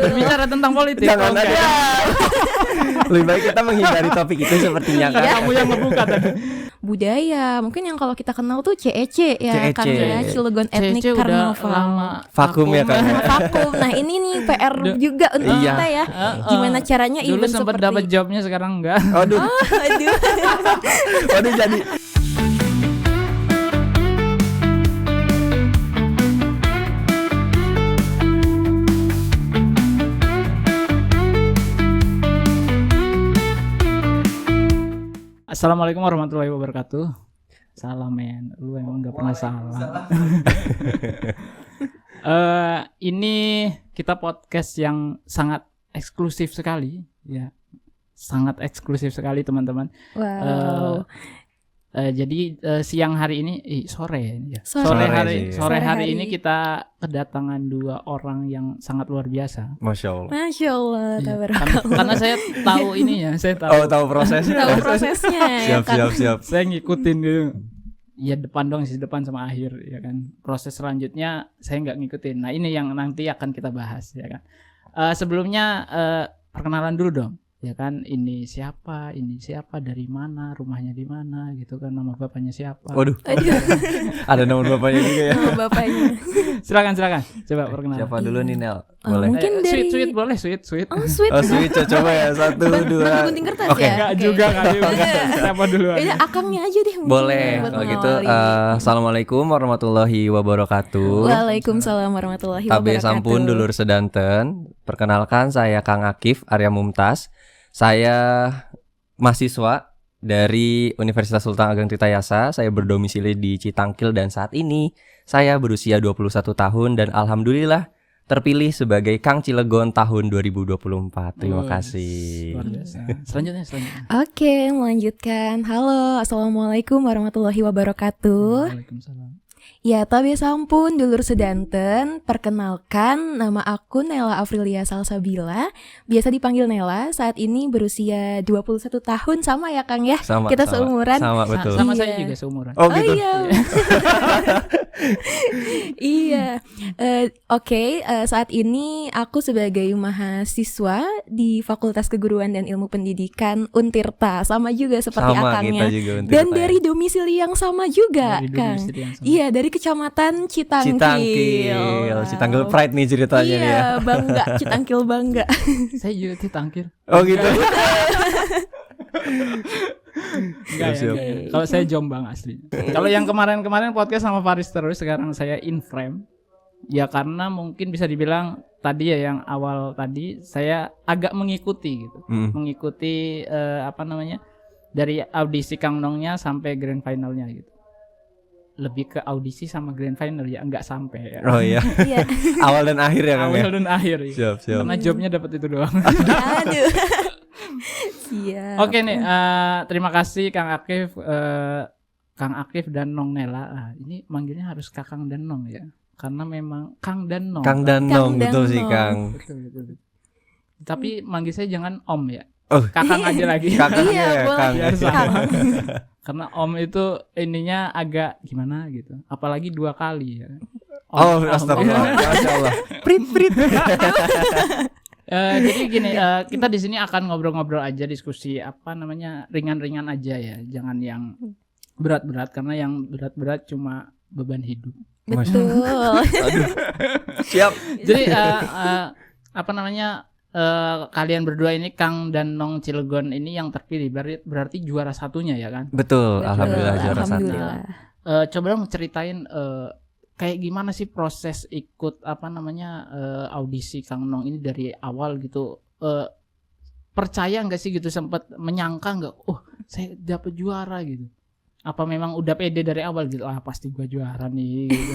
berbicara tentang politik. Jangan aja. Lebih baik kita menghindari topik itu sepertinya kan. Kamu yang ngebuka tadi. Budaya, mungkin yang kalau kita kenal tuh CEC ya, CEC. kan ya, Cilegon Ethnic CEC udah Carnival. lama Vakum ya kan. Vakum. Nah ini nih PR juga untuk Iya. kita ya. Gimana caranya dulu event sempat seperti dapat jobnya, sekarang enggak. Aduh, Aduh. waduh jadi. Assalamualaikum warahmatullahi wabarakatuh. Salam men, lu emang nggak pernah salah. Ini kita podcast yang sangat eksklusif sekali, ya, sangat eksklusif sekali teman-teman. Wow. Jadi siang hari ini, sore ya. Sore hari Sore hari. ini kita kedatangan dua orang yang sangat luar biasa. Masya Allah. Masya Allah, Iya, tabarakallah. karena saya tahu ininya, saya tahu. Oh, tahu prosesnya. Tahu prosesnya ya kan. Siap. Saya ngikutin gitu. Ya depan dong, sih depan sama akhir ya kan. Proses selanjutnya saya nggak ngikutin. Nah ini yang nanti akan kita bahas ya kan. Sebelumnya perkenalan dulu dong. Ya kan, ini siapa, dari mana, rumahnya di mana gitu kan, nama bapaknya siapa. Waduh, Aduh, ada nomor bapaknya juga ya. nama bapaknya. Silakan. Coba perkenalan. Siapa dulu nih Nel? Oh, Boleh. mungkin dari Sweet boleh, sweet. Oh, sweet. Oh, sweet, coba ya. 1, 2. Gunting kertas Oke. ya? Enggak Oke. juga kali. Siapa duluan? Ya, akangnya aja deh mungkin Boleh. buat Kalau gitu, ngawali. assalamualaikum warahmatullahi wabarakatuh. Waalaikumsalam warahmatullahi Tabe wabarakatuh. sampun dulur sedanten. Perkenalkan, saya Kang Akif Arya Mumtaz. Saya mahasiswa dari Universitas Sultan Ageng Tirtayasa. Saya berdomisili di Citangkil dan saat ini saya berusia 21 tahun dan alhamdulillah terpilih sebagai Kang Cilegon tahun 2024. Terima kasih. Luar biasa. Selanjutnya. Oke, melanjutkan. Halo, assalamualaikum warahmatullahi wabarakatuh. Waalaikumsalam. Ya, tabe sampun dulur sedanten. Perkenalkan, nama aku Nela Afrilia Salsabila. Biasa dipanggil Nela. Saat ini berusia 21 tahun, sama ya Kang ya? Sama, Kita sama. seumuran. Sama betul. Sama Iya. saya juga seumuran. Oh gitu. Iya. Iya. Oke, saat ini aku sebagai mahasiswa di Fakultas Keguruan dan Ilmu Pendidikan Untirta, sama juga seperti Sama akangnya. kita juga Untirta Dan ya. dari domisili yang sama juga, Dari Kang. domisili yang sama. Iya, dari Kecamatan Citangkil. Citangkil Pride nih ceritanya Iya, nih ya. bangga, Citangkil bangga. Saya juga Citangkil. Oh gitu. Enggak Siap. ya. Kalau saya Jombang asli. Kalau yang kemarin podcast sama Faris terus, sekarang saya in frame. Ya karena mungkin bisa dibilang tadi ya, yang awal tadi saya agak mengikuti gitu. Mengikuti dari audisi Kang Nongnya sampai grand finalnya gitu. Lebih ke audisi sama grand final ya, enggak sampai ya. Oh iya. Iya. Awal dan akhir ya Kang ya. Awal dan akhir ya. Siap. Karena jobnya dapat itu doang. Aduh. Siap. Oke nih, terima kasih Kang Akif dan Nong Nela. Ini manggilnya harus Kakang dan Nong ya, karena memang Kang dan Nong. Kang dan Nong, Kang dan betul sih Nong. Kang. Betul. Tapi manggil saya jangan Om ya. Oh. Kakang aja lagi. Kakang Iya, ya boleh. Kang. Biar sama. Kang. Karena Om itu ininya agak gimana gitu. Apalagi 2 kali ya. Oh, astagfirullah. Masya Allah. Prit. Jadi gini, kita di sini akan ngobrol-ngobrol aja, diskusi ringan-ringan aja ya. Jangan yang berat-berat, karena yang berat-berat cuma beban hidup. Betul. Aduh. Siap. Jadi kalian berdua ini, Kang dan Nong Cilegon ini yang terpilih, berarti juara satunya ya kan? Betul, Betul, alhamdulillah juara satu. alhamdulillah. Coba dong ceritain kayak gimana sih proses ikut audisi Kang Nong ini dari awal gitu. Percaya nggak sih gitu, sempat menyangka nggak? Oh, saya dapat juara gitu. Apa memang udah pede dari awal gitu? Ah, pasti gua juara nih. Gitu.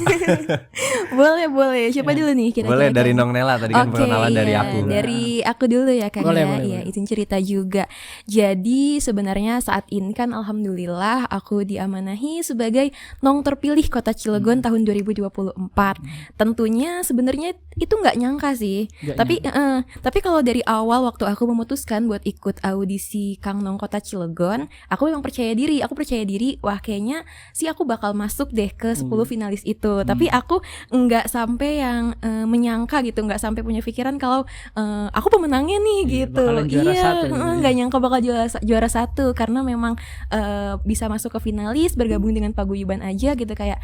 Boleh. Siapa Ya. dulu nih kira-kira? Boleh dari Kang? Nong Nela tadi kan Oke, perkenalan dari iya. aku. Dari aku dulu ya Kang Boleh, ya. boleh, Iya, boleh. izin cerita juga. Jadi sebenarnya saat ini kan alhamdulillah aku diamanahi sebagai Nong terpilih Kota Cilegon tahun 2024. Tentunya sebenarnya itu nggak nyangka sih. Nggak Tapi kalau dari awal waktu aku memutuskan buat ikut audisi Kang Nong Kota Cilegon, aku memang percaya diri. Aku percaya diri wah kayaknya sih aku bakal masuk deh ke 10 finalis itu. Tapi aku nggak sampai yang menyangka gitu, nggak sampai punya pikiran kalau aku pemenangnya nih gitu. bakalan juara satu gitu ya. Nggak nyangka bakal juara satu karena memang bisa masuk ke finalis bergabung dengan paguyuban aja gitu, kayak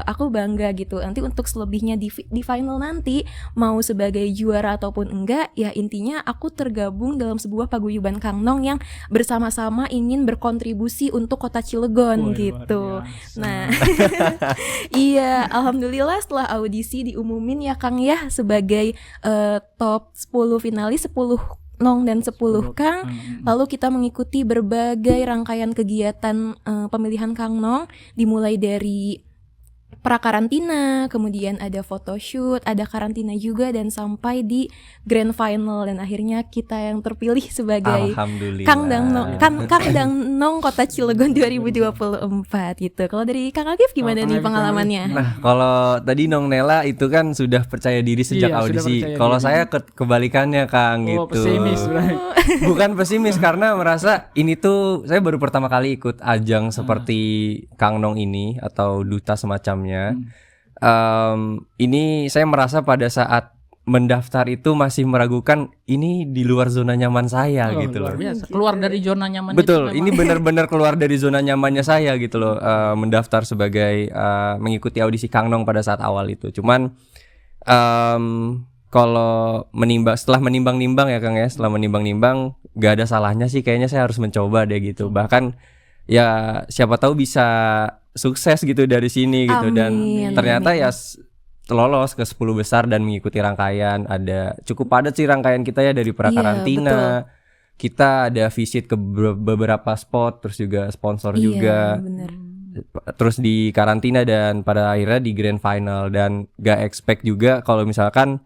aku bangga gitu. Nanti untuk selebihnya di final nanti mau sebagai juara ataupun enggak, ya intinya aku tergabung dalam sebuah paguyuban Kangnong yang bersama-sama ingin berkontribusi untuk Kota Cilegon Wah, gitu. luar biasa. Nah, iya, alhamdulillah setelah audisi diumumin ya Kang ya sebagai top 10 finalis, 10 Nong dan 10 Kang. Lalu kita mengikuti berbagai rangkaian kegiatan pemilihan Kang Nong, dimulai dari prakarantina, kemudian ada photoshoot, ada karantina juga, dan sampai di grand final, dan akhirnya kita yang terpilih sebagai Alhamdulillah. Kang Dang Nong Kota Cilegon 2024 gitu. Kalau dari Kang Agif gimana Kang nih Agif, pengalamannya? Nah, kalau tadi Nong Nela itu kan sudah percaya diri sejak Iya, sudah audisi. percaya Kalau diri. saya kebalikannya, Kang, Oh, gitu. pesimis, Bray. Bukan pesimis karena merasa ini tuh saya baru pertama kali ikut ajang seperti Kang Nong ini atau duta semacamnya. Ini saya merasa pada saat mendaftar itu masih meragukan ini di luar zona nyaman saya Oh, gitu loh. luar biasa. Keluar dari zona nyaman. Betul, ini benar-benar keluar dari zona nyamannya saya gitu loh, mendaftar sebagai mengikuti audisi Kang Nong pada saat awal itu. Cuman kalau setelah menimbang-nimbang ya Kang ya, setelah menimbang-nimbang gak ada salahnya sih kayaknya saya harus mencoba deh gitu. Bahkan ya siapa tahu bisa sukses gitu dari sini gitu. Dan Amin, ternyata amin. ya lolos ke 10 besar dan mengikuti rangkaian. Ada cukup padat sih rangkaian kita ya, dari prakarantina. Kita ada visit ke beberapa spot, terus juga sponsor juga. Iya, bener. Terus di karantina dan pada akhirnya di grand final. Dan gak expect juga kalau misalkan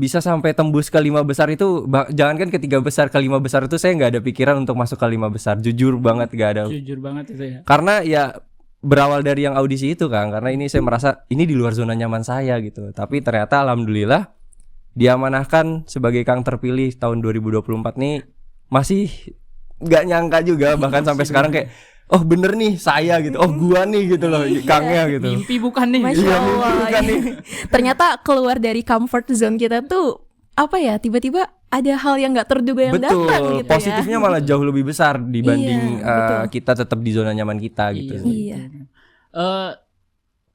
bisa sampai tembus ke 5 besar itu. Jangankan ke 3 besar, ke 5 besar itu saya gak ada pikiran untuk masuk ke 5 besar. Jujur banget gak ada. Jujur banget itu ya. Karena ya berawal dari yang audisi itu Kang. Karena ini saya merasa ini di luar zona nyaman saya gitu. Tapi ternyata alhamdulillah diamanahkan sebagai Kang terpilih tahun 2024 nih. Masih gak nyangka juga. Bahkan sampai sekarang kayak, oh bener nih saya gitu. Oh gua nih gitu loh, Kangnya gitu. Mimpi bukan nih. Masya Iya, Allah. bukan nih. Ternyata keluar dari comfort zone kita tuh apa ya, tiba-tiba ada hal yang nggak terduga yang Betul, datang gitu positifnya malah jauh lebih besar dibanding Iya, betul. kita tetap di zona nyaman kita gitu. Iya.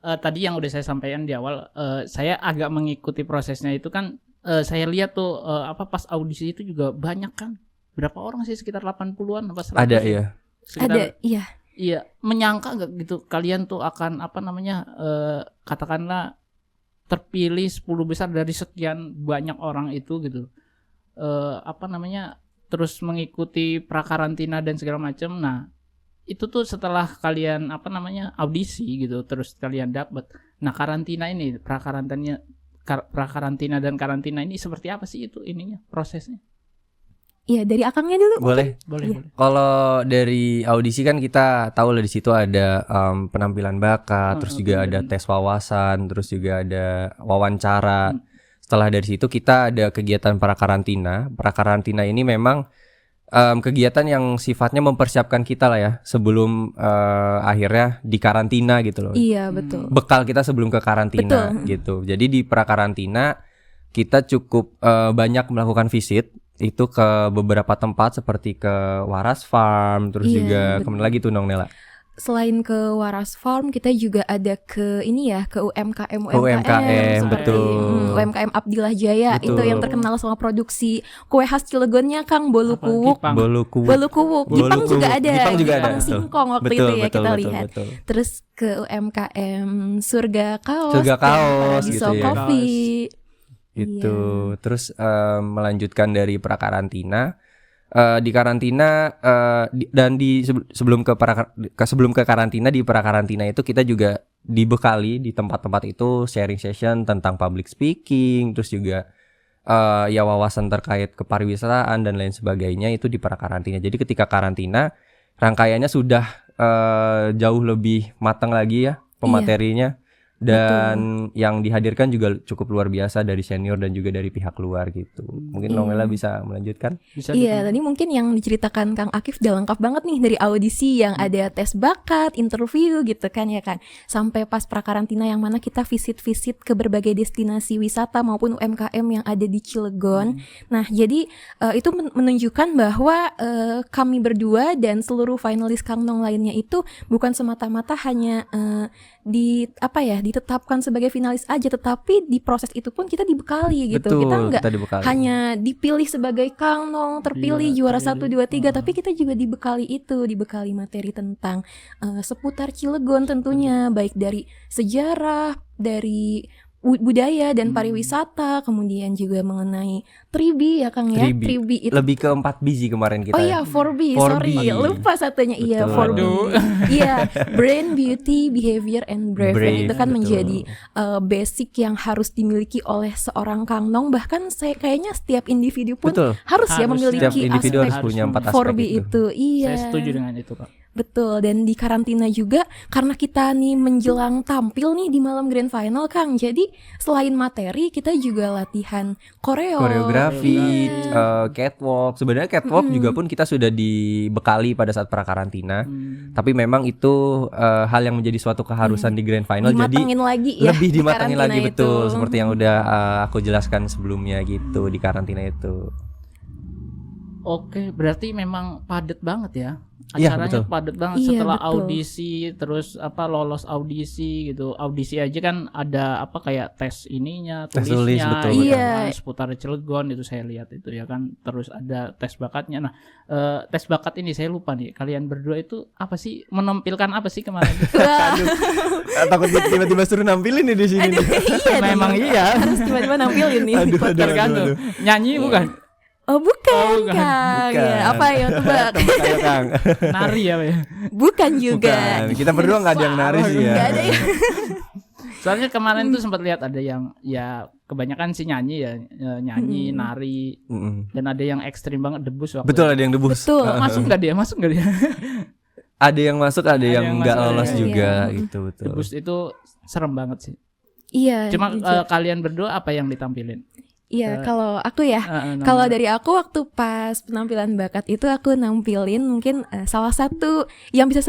Tadi yang udah saya sampaikan di awal, saya agak mengikuti prosesnya itu kan. Saya lihat tuh pas audisi itu juga banyak kan. Berapa orang sih, sekitar 80-an apa 100? Ada ya. Sekitar, Ada, iya. Iya, menyangka nggak gitu kalian tuh akan katakanlah terpilih 10 besar dari sekian banyak orang itu gitu. Terus mengikuti prakarantina dan segala macam. Nah, itu tuh setelah kalian audisi gitu, terus kalian dapat. Nah, karantina ini, prakarantina dan karantina ini seperti apa sih itu ininya, prosesnya? Iya, dari akangnya dulu. Boleh. Boleh. Kalau dari audisi kan kita tahu lah di situ ada penampilan bakat, terus juga ada tes wawasan, terus juga ada wawancara. Setelah dari situ kita ada kegiatan prakarantina. Prakarantina ini memang kegiatan yang sifatnya mempersiapkan kita lah ya sebelum akhirnya di karantina gitu loh. Iya, betul. Bekal kita sebelum ke karantina gitu. Jadi di prakarantina kita cukup banyak melakukan visit itu ke beberapa tempat seperti ke Waras Farm, terus Iya, juga betul. kemana lagi tuh Nong Nela? Selain ke Waras Farm, kita juga ada ke ini ya, ke UMKM UMKM, seperti, betul. UMKM Abdillah Jaya. Betul. Itu yang terkenal sama produksi kue khas Cilegonnya Kang, bolu kuwuk. Gipang. Bolu kuwuk. Jipang juga ada. Jipang juga ada. Singkong waktu Betul, itu ya betul, kita betul, lihat. betul. Terus ke UMKM Surga Kaos. Surga Kaos Paradiso gitu ya. Coffee. Gitu. Terus melanjutkan dari prakarantina, di karantina sebelum ke karantina, di prakarantina itu kita juga dibekali di tempat-tempat itu sharing session tentang public speaking, terus juga ya wawasan terkait kepariwisataan dan lain sebagainya itu di prakarantina. Jadi ketika karantina rangkaiannya sudah jauh lebih matang lagi ya pematerinya. Dan yang dihadirkan juga cukup luar biasa dari senior dan juga dari pihak luar gitu. Mungkin Nongela bisa melanjutkan? Bisa Iya, tadi mungkin yang diceritakan Kang Akif udah lengkap banget nih, dari audisi yang ada tes bakat, interview gitu kan ya kan, sampai pas prakarantina yang mana kita visit-visit ke berbagai destinasi wisata maupun UMKM yang ada di Cilegon. Nah, jadi itu menunjukkan bahwa kami berdua dan seluruh finalis Kang Nong lainnya itu bukan semata-mata hanya ditetapkan sebagai finalis aja, tetapi di proses itu pun kita dibekali gitu. Betul, Kita nggak kita dibekali. hanya dipilih sebagai Kang Nong terpilih juara 1, 2, 3, tapi kita juga dibekali materi tentang seputar Cilegon tentunya, baik dari sejarah, dari budaya dan pariwisata, kemudian juga mengenai 3B ya Kang ya. 3B itu Lebih ke 4B sih kemarin kita. Oh iya, 4B, 4B. sorry, lupa satunya. Iya, Betul. 4B. Iya, brain, beauty, behavior, and brave. Brave, Itu kan betul. menjadi basic yang harus dimiliki oleh seorang Kang Nong. Bahkan kayaknya setiap individu pun Betul. harus ya Harus, memiliki Setiap individu aspek harus punya 4 aspek 4B itu. itu. Iya. Saya setuju dengan itu, Pak. Betul, dan di karantina juga karena kita nih menjelang tampil nih di malam grand final Kang. Jadi selain materi kita juga latihan Koreografi, catwalk. Sebenarnya catwalk juga pun kita sudah dibekali pada saat prakarantina. Tapi memang itu hal yang menjadi suatu keharusan di grand final. Jadi dimatengin lagi ya. lebih di dimatengin karantina lagi, betul. itu. Seperti yang udah aku jelaskan sebelumnya gitu di karantina itu. Oke, berarti memang padat banget ya. Iya, Acaranya betul. padat banget Iya, setelah betul. audisi, terus lolos audisi gitu. Audisi aja kan ada kayak tes ininya, Tes tulis, tulisnya, betul, gitu betul. kan, seputar Cilegon itu saya lihat itu ya kan. Terus ada tes bakatnya. Nah, tes bakat ini saya lupa nih. Kalian berdua itu apa sih, menampilkan apa sih kemarin? Wah, Takut tiba-tiba suruh nampilin nih di sini. aduh, iya nih. Memang iya. Harus tiba-tiba nampilin nih. Aduh, Tergantung. Nyanyi bukan? Oh bukan, bukan. Kang. Bukan. Ya, apa ya tebak? Ayo Kang. Nari ya, Pak ya. Bukan juga. Bukan. Kita berdua nggak ada yang nari sih ya. Nggak ada ya. Soalnya kemarin tuh sempat lihat ada yang ya kebanyakan sih nyanyi ya, nyanyi, nari, Mm-mm. dan ada yang ekstrim banget debus waktu Betul, itu. ada yang debus. Betul. Masuk nggak dia? Masuk nggak dia? Ada yang masuk, ada yang yang nggak masuk, lolos iya. juga gitu, betul. Debus itu serem banget sih. Iya. Cuma jujur. kalian berdua apa yang ditampilin? Iya, kalau aku ya. Namanya. Kalau dari aku waktu pas penampilan bakat itu aku nampilin mungkin salah satu yang bisa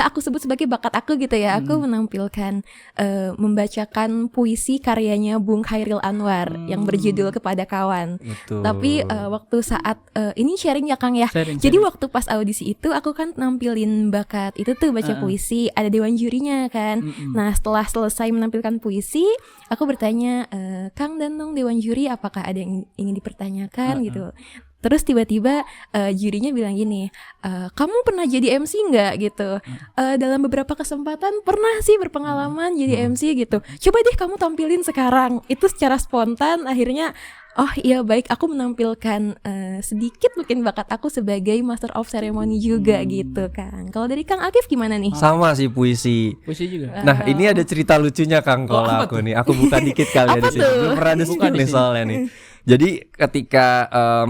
aku sebut sebagai bakat aku gitu ya. Aku menampilkan membacakan puisi karyanya Bung Khairil Anwar yang berjudul Kepada Kawan. Betul. Tapi waktu saat ini sharing ya Kang ya. Sharing, Jadi sharing. waktu pas audisi itu aku kan nampilin bakat itu tuh baca puisi, ada dewan jurinya kan. Nah, setelah selesai menampilkan puisi, aku bertanya, Kang dan Nong dewan juri, apakah ada yang ingin dipertanyakan gitu. Terus tiba-tiba jurinya bilang gini, kamu pernah jadi MC nggak gitu? Dalam beberapa kesempatan pernah sih berpengalaman jadi MC gitu. Coba deh kamu tampilin sekarang. Itu secara spontan akhirnya, oh iya baik, aku menampilkan sedikit mungkin bakat aku sebagai Master of Ceremony juga gitu kan. Kalau dari Kang Akif gimana nih? Sama sih puisi. Puisi juga. Nah, ini ada cerita lucunya Kang kalau apa aku nih. Aku buka dikit kali ya Apa di sini. tuh? Belum pernah ada Buka speak di nih sini. soalnya nih. Jadi ketika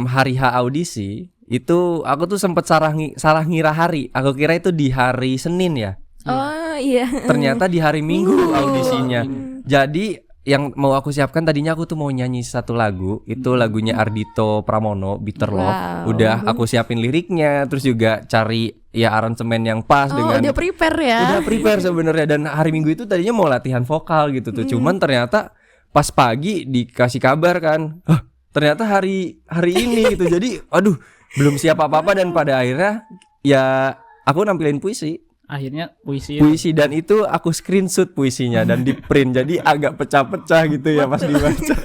hari H audisi itu aku tuh sempet salah ngira hari. Aku kira itu di hari Senin ya. Oh iya. Ternyata di hari Minggu audisinya. Jadi yang mau aku siapkan tadinya aku tuh mau nyanyi satu lagu, itu lagunya Ardhito Pramono, Bitter Love. Wow. Udah aku siapin liriknya, terus juga cari ya aransemen yang pas Oh, dengan udah prepare ya. udah prepare sebenarnya. Dan hari Minggu itu tadinya mau latihan vokal gitu tuh. Cuman ternyata pas pagi dikasih kabar kan, ternyata hari ini gitu. Jadi aduh, belum siap apa-apa dan pada akhirnya ya aku nampilin puisi Akhirnya puisi. dan itu aku screenshot puisinya dan di print, jadi agak pecah-pecah gitu ya pas dibaca.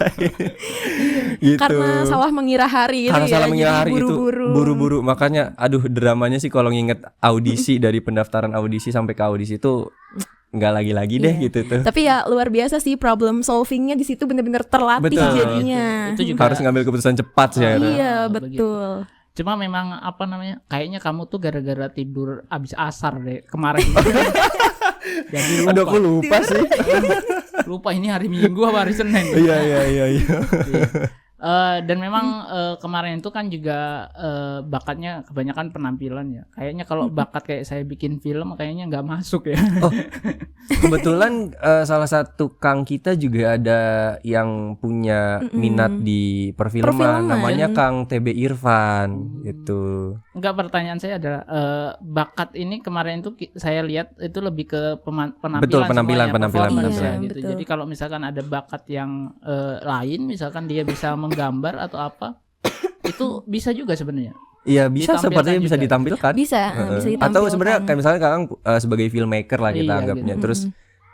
Gitu. Karena salah mengira hari gitu Karena ya. salah mengira jadi hari itu buru-buru, makanya aduh dramanya sih kalau nginget audisi dari pendaftaran audisi sampai ke audisi itu nggak lagi-lagi deh Iya. gitu tuh. Tapi ya luar biasa sih, problem solvingnya di situ benar-benar terlatih Betul. jadinya. Itu juga Harus ngambil keputusan cepat sih akhirnya. Iya, begitu. betul. Cuma memang kayaknya kamu tuh gara-gara tidur abis asar deh kemarin. Jadi Aduh aku lupa sih. lupa ini hari Minggu apa hari Senin. Iya. Iya. Dan memang kemarin itu kan juga bakatnya kebanyakan penampilan ya. Kayaknya kalau bakat kayak saya bikin film kayaknya nggak masuk ya. Oh, kebetulan salah satu Kang kita juga ada yang punya minat di perfilman, Perfilman. namanya Kang TB Irfan itu. Enggak, pertanyaan saya adalah bakat ini kemarin itu saya lihat itu lebih ke penampilan. Betul, penampilan, semuanya, penampilan, performance penampilan. ya, gitu. Betul. Jadi kalau misalkan ada bakat yang lain, misalkan dia bisa menggambar atau apa, itu bisa juga sebenarnya. Iya, bisa Ditampilkan sepertinya bisa juga. ditampilkan. Bisa ditampilkan. Atau sebenarnya kayak misalnya Kakang sebagai filmmaker lah kita Iya, anggapnya, gitu. terus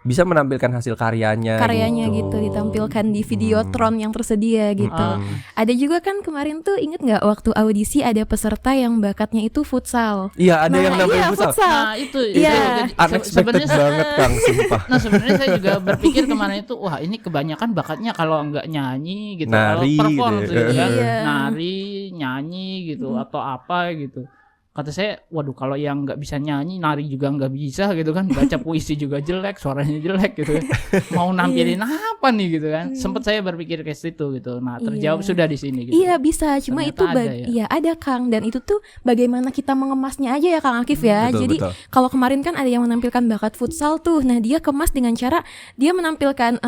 bisa menampilkan hasil karyanya gitu ditampilkan di videotron yang tersedia gitu. Ada juga kan kemarin tuh inget nggak waktu audisi ada peserta yang bakatnya itu futsal. Iya, ada yang nampil iya, futsal. Nah, itu Iya. Unexpected banget Kang, sumpah. Nah, sebenarnya saya juga berpikir kemarin itu, wah ini kebanyakan bakatnya kalau nggak nyanyi gitu, Nari kalau perform gitu gitu ya. kan, Iya. nari, nyanyi gitu atau apa gitu. Kata saya, waduh kalau yang nggak bisa nyanyi, nari juga nggak bisa gitu kan, baca puisi juga jelek, suaranya jelek gitu kan. Mau nampilin apa nih gitu kan. Sempet saya berpikir ke situ gitu. Nah, terjawab Iya. sudah di sini gitu. Iya bisa, cuma Ternyata itu ada ya. iya ada Kang, dan itu tuh bagaimana kita mengemasnya aja ya Kang Akif ya. Betul, Jadi betul. kalau kemarin kan ada yang menampilkan bakat futsal tuh, nah dia kemas dengan cara dia menampilkan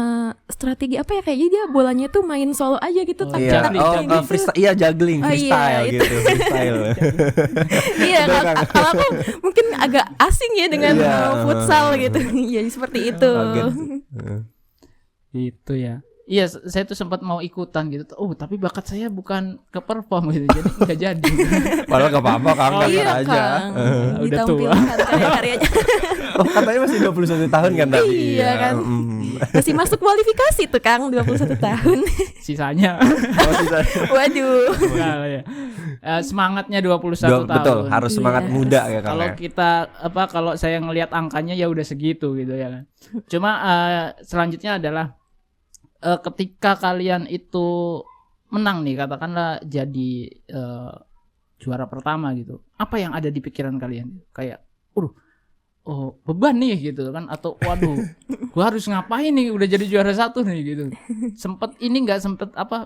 strategi apa ya, kayaknya dia bolanya tuh main solo aja gitu, tak Iya, tak juggling, gitu. freestyle, iya juggling, Oh, iya, freestyle itu. gitu, freestyle. Iya, kalau aku mungkin agak asing ya dengan Iya. futsal gitu. Iya seperti itu. Kaget. Itu ya. Iya, saya tuh sempat mau ikutan gitu. Oh, tapi bakat saya bukan ke perform gitu. Jadi nggak jadi. Padahal gak apa-apa Kang, daftar Iya aja. Kang, Udah tua. ditampilkan karya-karyanya. Oh, katanya masih 21 tahun kan tadi. Iya kan. Masih masuk kualifikasi tuh Kang, 21 tahun. Sisanya. Oh, sisa- Waduh. Enggak lah ya. Semangatnya 21 tahun. Betul, harus semangat Yes. muda ya Kang. Kalau ya. kita kalau saya ngelihat angkanya ya udah segitu gitu ya kan. Cuma selanjutnya adalah ketika kalian itu menang nih, katakanlah jadi juara pertama gitu. Apa yang ada di pikiran kalian? Kayak oh beban nih gitu kan, atau waduh gua harus ngapain nih udah jadi juara satu nih gitu. Sempet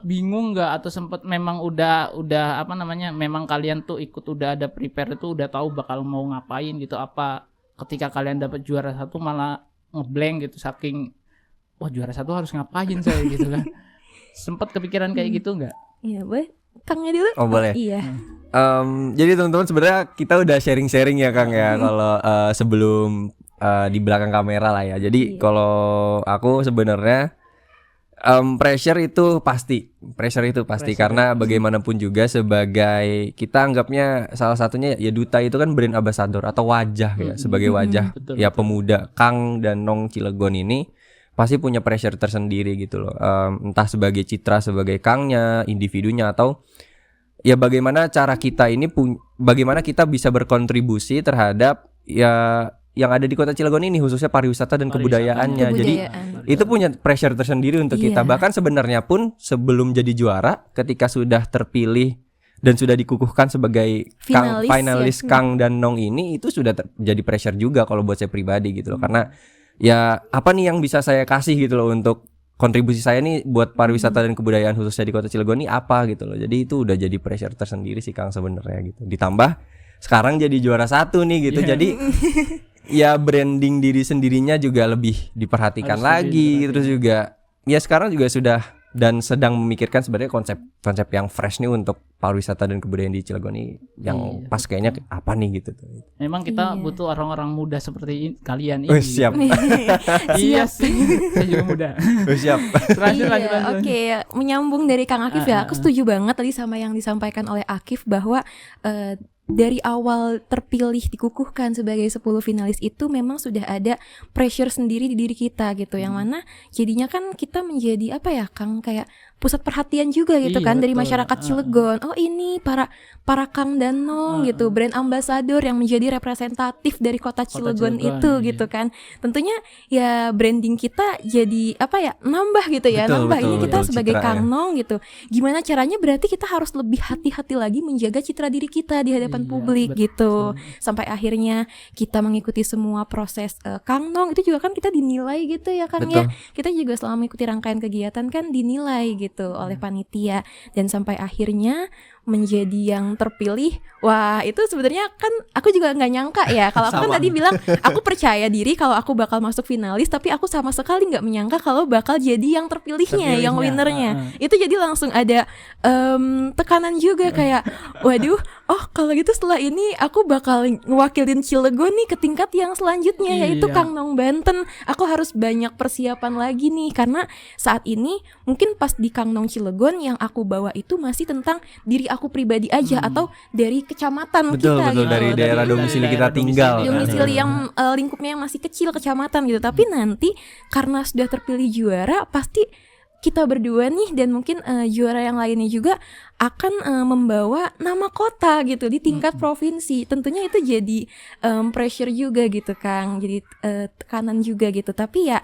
bingung nggak, atau sempet memang udah apa namanya, memang kalian tuh ikut udah ada prepare itu, udah tahu bakal mau ngapain gitu, apa ketika kalian dapat juara satu malah ngeblank gitu saking wah juara satu harus ngapain saya gitu kan. Sempet kepikiran kayak gitu nggak? Iya, boleh Kangnya dulu. Oh, boleh. Iya. Jadi teman-teman sebenarnya kita udah sharing-sharing ya Kang ya, kalau sebelum di belakang kamera lah ya. Jadi kalau aku sebenarnya pressure itu pasti karena bagaimanapun juga sebagai kita anggapnya salah satunya ya duta itu kan brand ambassador atau wajah ya, sebagai wajah Betul, ya pemuda Kang dan Nong Cilegon ini pasti punya pressure tersendiri gitu loh. Entah sebagai citra sebagai Kangnya, individunya, atau ya bagaimana cara kita ini bagaimana kita bisa berkontribusi terhadap ya yang ada di Kota Cilegon ini, khususnya pariwisata dan kebudayaannya. Jadi itu punya pressure tersendiri untuk kita. Iya. Bahkan sebenarnya pun sebelum jadi juara, ketika sudah terpilih dan sudah dikukuhkan sebagai finalis ya. Kang dan Nong ini, itu sudah jadi pressure juga kalau buat saya pribadi gitu loh. Karena ya apa nih yang bisa saya kasih gitu loh untuk kontribusi saya nih buat pariwisata dan kebudayaan khususnya di Kota Cilegon ini apa gitu loh. Jadi itu udah jadi pressure tersendiri sih Kang sebenarnya gitu. Ditambah sekarang jadi juara satu nih gitu. Jadi ya branding diri sendirinya juga lebih diperhatikan Harus lagi. lebih Terus juga ya sekarang juga sudah dan sedang memikirkan sebenarnya konsep yang fresh nih untuk pariwisata dan kebudayaan di Cilegon ini yang Iya, pas kayaknya apa nih gitu tuh. Memang kita Iya. butuh orang-orang muda seperti kalian ini. Oh, siap. Iya sih, saya juga muda. Oh, siap. Lanjut. Oke, menyambung dari Kang Akif ya, aku Ah. setuju banget tadi sama yang disampaikan oleh Akif bahwa dari awal terpilih dikukuhkan sebagai 10 finalis itu memang sudah ada pressure sendiri di diri kita gitu, yang mana jadinya kan kita menjadi apa ya Kang, kayak pusat perhatian juga gitu Iya, kan dari betul. masyarakat Cilegon. Oh ini para Kang dan Nong gitu, brand ambassador yang menjadi representatif dari kota Cilegon itu iya. gitu kan. Tentunya ya branding kita jadi apa ya, nambah gitu ya, Betul, nambah betul, ini kita betul, sebagai citra Kang ya. Nong gitu. Gimana caranya, berarti kita harus lebih hati-hati lagi menjaga citra diri kita di hadapan Iya, publik betul. gitu. Sampai akhirnya kita mengikuti semua proses Kang Nong itu juga kan kita dinilai gitu ya Kang ya. Betul. Kita juga selama mengikuti rangkaian kegiatan kan dinilai gitu oleh panitia, dan sampai akhirnya menjadi yang terpilih. Wah, itu sebenarnya kan aku juga nggak nyangka ya. Kalau aku kan tadi bilang aku percaya diri kalau aku bakal masuk finalis, tapi aku sama sekali nggak menyangka kalau bakal jadi yang terpilihnya, yang winnernya. Itu jadi langsung ada tekanan juga kayak, waduh, oh kalau gitu setelah ini aku bakal ngewakilin Cilegon nih ke tingkat yang selanjutnya, yaitu Kangnong Banten. Aku harus banyak persiapan lagi nih, karena saat ini mungkin pas di Kangnong Cilegon yang aku bawa itu masih tentang diri aku pribadi aja, atau dari kecamatan kita betul, gitu, dari daerah domisili kita tinggal, domisili yang lingkupnya yang masih kecil, kecamatan gitu. Tapi nanti karena sudah terpilih juara, pasti kita berdua nih dan mungkin juara yang lainnya juga akan membawa nama kota gitu di tingkat provinsi. Tentunya itu jadi pressure juga gitu Kang, jadi tekanan juga gitu. Tapi ya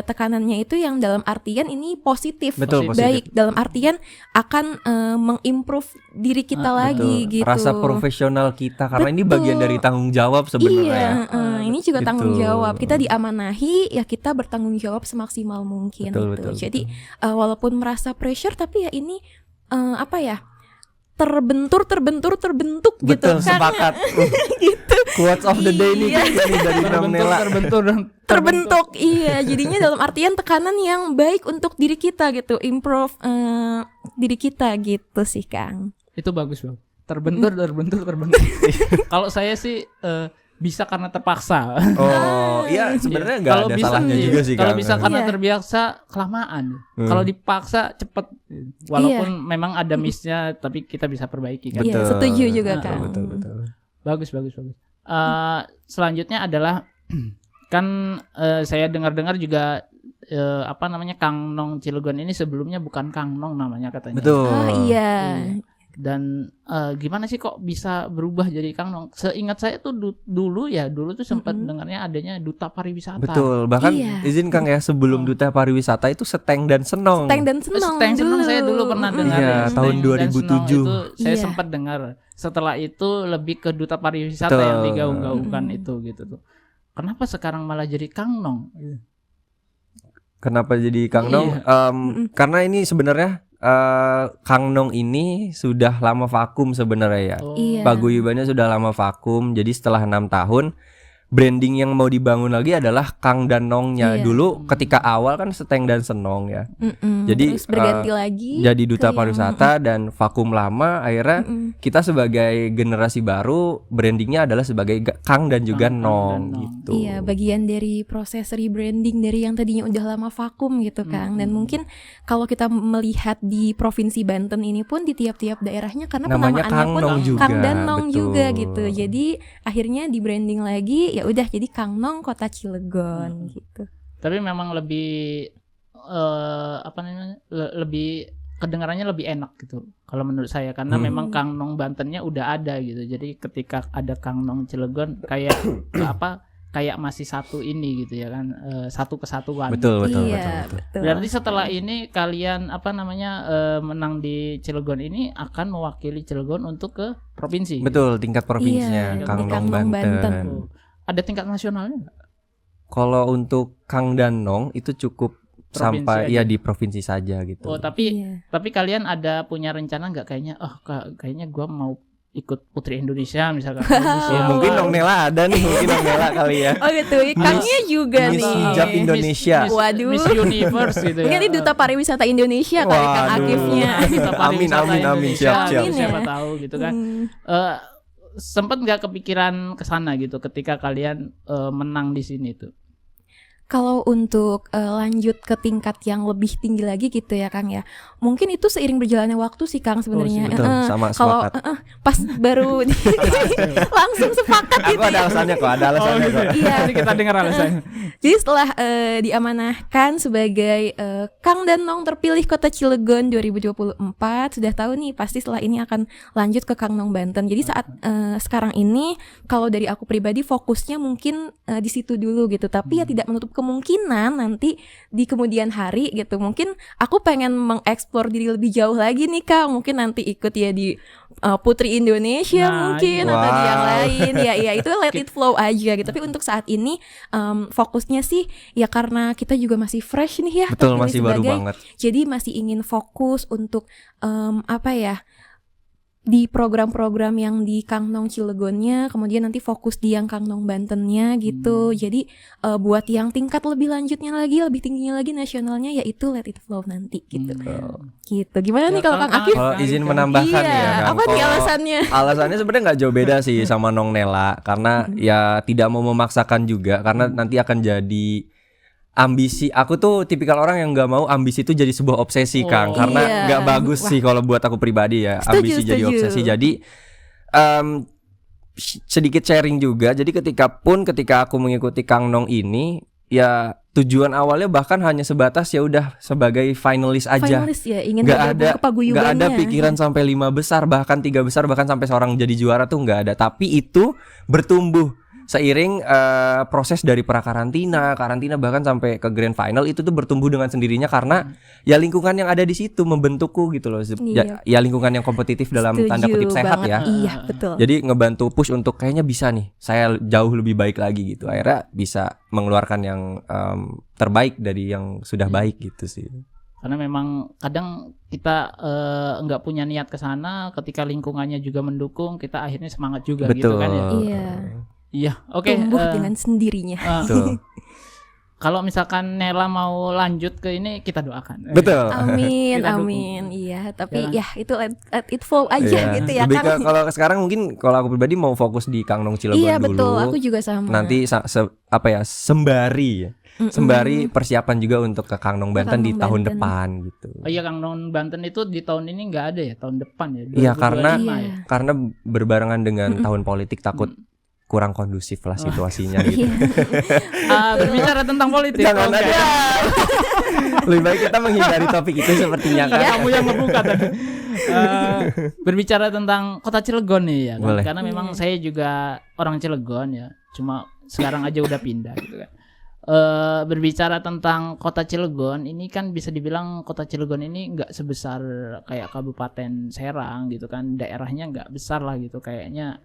tekanannya itu yang dalam artian ini positif, baik dalam artian akan mengimprove diri kita lagi gitu. Rasa profesional kita, karena ini bagian dari tanggung jawab sebenarnya. Ini juga tanggung jawab. Kita diamanahi, ya kita bertanggung jawab semaksimal mungkin gitu. Jadi walaupun merasa pressure, tapi ya ini apa ya, terbentuk gitu kan. Sepakat. Gitu. Quotes of the day nih dari Nong Nela. Terbentuk, iya. Jadinya dalam artian tekanan yang baik untuk diri kita gitu, improve diri kita gitu sih Kang. Itu bagus Bang. Terbentur. Kalau saya sih bisa karena terpaksa. Oh, iya sebenarnya nggak ada salahnya juga sih Kalau Kang. bisa karena terbiasa kelamaan. Kalau dipaksa cepet. Walaupun memang ada miss-nya, tapi kita bisa perbaiki kan. Iya, setuju juga Kang. Betul. Bagus. Selanjutnya adalah kan saya dengar-dengar juga Kangnong Cilegon ini sebelumnya bukan Kangnong namanya katanya. Betul. Iya. Dan gimana sih kok bisa berubah jadi Kangnong? Seingat saya tuh dulu tuh sempat dengarnya adanya Duta Pariwisata. Betul, bahkan izin Kang ya, sebelum Duta Pariwisata itu Seteng dan Senong. Seteng Senong saya dulu pernah dengar. Iya, tahun 2007 itu saya sempat dengar. Setelah itu lebih ke Duta Pariwisata yang digaung-gaungkan itu gitu tuh. Kenapa sekarang malah jadi Kangnong? Kenapa jadi Kangnong? Karena ini sebenarnya Kangnong ini sudah lama vakum sebenarnya ya. Paguyubannya sudah lama vakum. Jadi setelah 6 tahun branding yang mau dibangun lagi adalah Kang dan Nongnya. Dulu ketika awal kan Seteng dan Senong ya. Jadi terus berganti lagi jadi Duta Pariwisata dan vakum lama. Akhirnya kita sebagai generasi baru brandingnya adalah sebagai Kang dan juga Nong gitu. Iya, bagian dari proses rebranding dari yang tadinya udah lama vakum gitu Kang. Dan mungkin kalau kita melihat di Provinsi Banten ini pun di tiap-tiap daerahnya, karena namanya penamaannya pun juga, Kang dan Nong juga gitu. Jadi akhirnya di branding lagi, ya udah jadi Kangnong Kota Cilegon gitu. Tapi memang lebih lebih kedengarannya lebih enak gitu kalau menurut saya, karena memang Kangnong Bantennya udah ada gitu. Jadi ketika ada Kangnong Cilegon kayak kayak masih satu ini gitu ya kan, satu kesatuan. Betul. Berarti setelah ini kalian menang di Cilegon ini akan mewakili Cilegon untuk ke provinsi. Betul, tingkat provinsinya Kangnong Banten. Ada tingkat nasionalnya nggak? Kalau untuk Kang dan Nong itu cukup provinsi sampai aja. Ya di provinsi saja gitu. Oh, tapi kalian ada punya rencana nggak kayaknya gue mau ikut Putri Indonesia misalkan. Mungkin Nong Nela ada nih, mungkin Nong Nela kali ya. Oh gitu, Kangnya juga Miss nih. Hijab Indonesia. Waduh. Miss Universe gitu ya. Ini Duta Pariwisata Indonesia kali Kang Akifnya. Amin. Siap. Siapa tahu gitu kan. Sempat nggak kepikiran ke sana gitu ketika kalian menang di sini tuh? Kalau untuk lanjut ke tingkat yang lebih tinggi lagi gitu ya Kang ya, mungkin itu seiring berjalannya waktu sih Kang sebenarnya. Sama kalau pas baru langsung sepakat gitu. Aku ada alasannya kok, Iya. Jadi kita dengar alasannya. Jadi setelah diamanahkan sebagai Kang dan Nong terpilih Kota Cilegon 2024, sudah tahu nih pasti setelah ini akan lanjut ke Kangnong Banten. Jadi saat sekarang ini kalau dari aku pribadi fokusnya mungkin di situ dulu gitu, tapi ya tidak menutup kemungkinan nanti di kemudian hari gitu, mungkin aku pengen mengeksplor diri lebih jauh lagi nih Kak, mungkin nanti ikut ya di Putri Indonesia Nah, mungkin iya. atau di yang Wow. lain ya itu let it flow aja gitu. Tapi untuk saat ini fokusnya sih ya karena kita juga masih fresh nih ya, Betul, terpilih masih baru sebagai, banget. jadi masih ingin fokus untuk di program-program yang di Kangnong Cilegonnya, kemudian nanti fokus di yang Kangnong Bantennya gitu. Jadi buat yang tingkat lebih lanjutnya lagi, lebih tingginya lagi nasionalnya, yaitu let it flow nanti gitu. Gitu. Gimana nih kalau Kang Akif? Kalau izin menambahkan Iya, ya kan. apa nih Kalau alasannya? alasannya sebenarnya nggak jauh beda sih sama Nong Nela, karena ya tidak mau memaksakan juga, karena nanti akan jadi ambisi. Aku tuh tipikal orang yang nggak mau ambisi itu jadi sebuah obsesi, Kang, karena Iya. nggak bagus sih kalau buat aku pribadi ya. Setuju, Ambisi jadi setuju. obsesi. Jadi sedikit sharing juga. Jadi ketika aku mengikuti Kang Nong ini, ya tujuan awalnya bahkan hanya sebatas ya udah sebagai finalis aja. Finalis ya, ingin Nggak bergabung ada ke paguyubannya. nggak ada pikiran sampai 5 besar, bahkan 3 besar, bahkan sampai seorang jadi juara tuh nggak ada. Tapi itu bertumbuh seiring proses dari karantina bahkan sampai ke grand final, itu tuh bertumbuh dengan sendirinya karena ya lingkungan yang ada di situ membentukku gitu loh. Iya. Ya lingkungan yang kompetitif dalam Setuju tanda kutip sehat banget. ya. Iya, betul. Jadi ngebantu push untuk kayaknya bisa nih, saya jauh lebih baik lagi gitu. Akhirnya bisa mengeluarkan yang terbaik dari yang sudah baik gitu sih. Karena memang kadang kita nggak punya niat ke sana, ketika lingkungannya juga mendukung, kita akhirnya semangat juga gitu kan ya. Iya. Iya, oke. Tumbuh dengan sendirinya. Betul. Kalau misalkan Nela mau lanjut ke ini, kita doakan. Betul. Amin, Kita dukung. amin. Iya, tapi Ya. ya itu let it flow aja Iya. gitu ya Lebih Kang. kalau sekarang mungkin kalau aku pribadi mau fokus di Kang Nong Cilegon Iya dulu. betul, aku juga sama. Nanti sembari sembari persiapan juga untuk ke Kang Nong Banten di Kang Nong tahun Banten. depan gitu. Oh iya, Kang Non Banten itu di tahun ini nggak ada ya, tahun depan ya. Iya, 2025 Iya. ya. Karena berbarengan dengan tahun politik, takut kurang kondusif lah situasinya gitu. Iya. Berbicara tentang politik. Jangan oke. ada. Lebih baik kita menghindari topik itu sepertinya kan. Kamu yang ngebuka tadi. Berbicara tentang kota Cilegon nih ya kan? Boleh. Karena memang saya juga orang Cilegon ya, cuma sekarang aja udah pindah gitu kan. Berbicara tentang kota Cilegon ini kan bisa dibilang kota Cilegon ini nggak sebesar kayak Kabupaten Serang gitu kan, daerahnya nggak besar lah gitu kayaknya.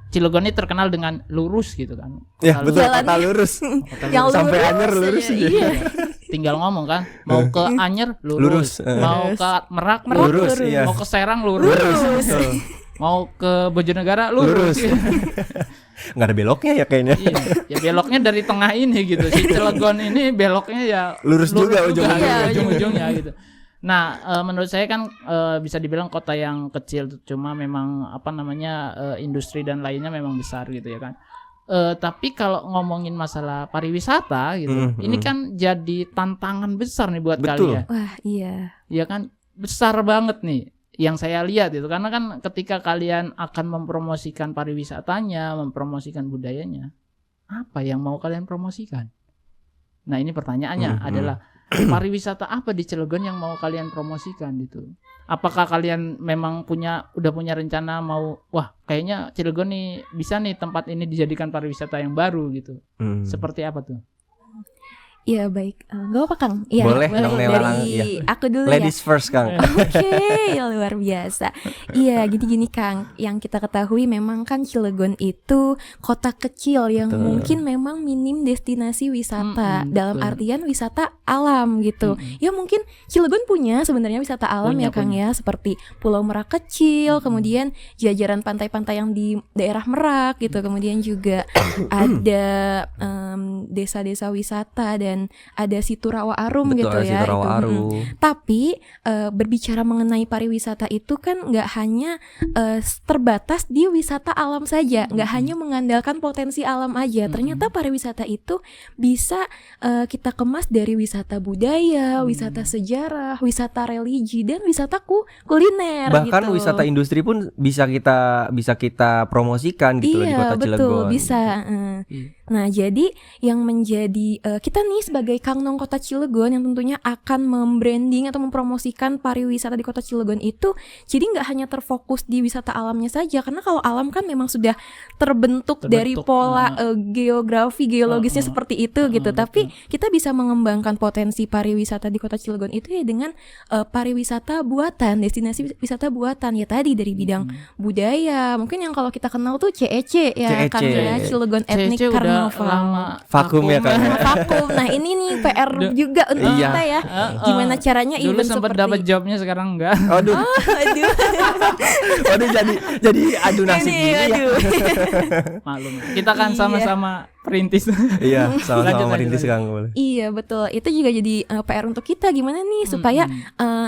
Cilegon ini terkenal dengan lurus gitu kan. Ya Kalau betul, Jalannya. kota lurus. Yang Sampai lurus Anyer lurus aja, aja. Iya. tinggal ngomong kan, mau ke Anyer Lurus. lurus, mau ke Merak Lurus, lurus, iya. mau ke Serang lurus, Betul. mau ke Bojonegara lurus. Nggak ada beloknya ya kayaknya. Iya, ya beloknya dari tengah ini gitu. Si Cilegon ini beloknya ya Lurus juga ujung-ujungnya. ujung-ujungnya gitu. Nah, menurut saya kan bisa dibilang kota yang kecil, cuma memang industri dan lainnya memang besar gitu ya kan. Tapi kalau ngomongin masalah pariwisata gitu, ini kan jadi tantangan besar nih buat Betul. kalian. Wah, iya. Ya kan, besar banget nih yang saya lihat itu, karena kan ketika kalian akan mempromosikan pariwisatanya, mempromosikan budayanya, apa yang mau kalian promosikan? Nah, ini pertanyaannya adalah pariwisata apa di Cilegon yang mau kalian promosikan gitu? Apakah kalian memang udah punya rencana mau, wah kayaknya Cilegon nih bisa nih tempat ini dijadikan pariwisata yang baru gitu? Seperti apa tuh? Iya baik. Gak apa Kang? Iya. Boleh, Kang Nela, Dari iya. aku dulu Ladies first, Kang. ya. Oke, luar biasa. Iya, gini-gini Kang. Yang kita ketahui memang kan Cilegon itu kota kecil yang Betul. mungkin memang minim destinasi wisata. Dalam betul. artian wisata alam gitu. Ya mungkin Cilegon punya sebenarnya wisata alam Punya, ya Kang ya, seperti Pulau Merak kecil, kemudian jajaran pantai-pantai yang di daerah Merak gitu. Kemudian juga ada desa-desa wisata dan ada Situ Rawa Arum Betul, gitu ada ya. Situ Rawa itu. Arum. Tapi berbicara mengenai pariwisata itu kan nggak hanya terbatas di wisata alam saja, nggak hanya mengandalkan potensi alam aja. Ternyata pariwisata itu bisa kita kemas dari wisata budaya, wisata sejarah, wisata religi, dan wisata kuliner. Bahkan gitu. wisata industri pun bisa kita promosikan gitu loh di Iya Kota betul Cilegon. bisa. Nah jadi yang menjadi kita nih nih sebagai Kang Nong Kota Cilegon yang tentunya akan membranding atau mempromosikan pariwisata di Kota Cilegon itu, jadi nggak hanya terfokus di wisata alamnya saja, karena kalau alam kan memang sudah terbentuk dari pola geologisnya seperti itu gitu. Tapi kita bisa mengembangkan potensi pariwisata di Kota Cilegon itu ya dengan pariwisata buatan, destinasi wisata buatan ya tadi dari bidang budaya. Mungkin yang kalau kita kenal tuh CEC ya, kan ya, Cilegon Ethnic Carnival. Vakum ya kan. Vakum. Nah, ini nih PR juga untuk kita ya. Gimana caranya dulu event sempat seperti dapat jobnya, sekarang enggak. Aduh. aduh. Waduh, jadi adu nasib Ini, gini ya. aduh. Maklum. Kita kan sama-sama perintis. Iya, Lanjut, sama-sama merintis lanjut. Kang. Boleh. Iya betul, itu juga jadi PR untuk kita gimana nih supaya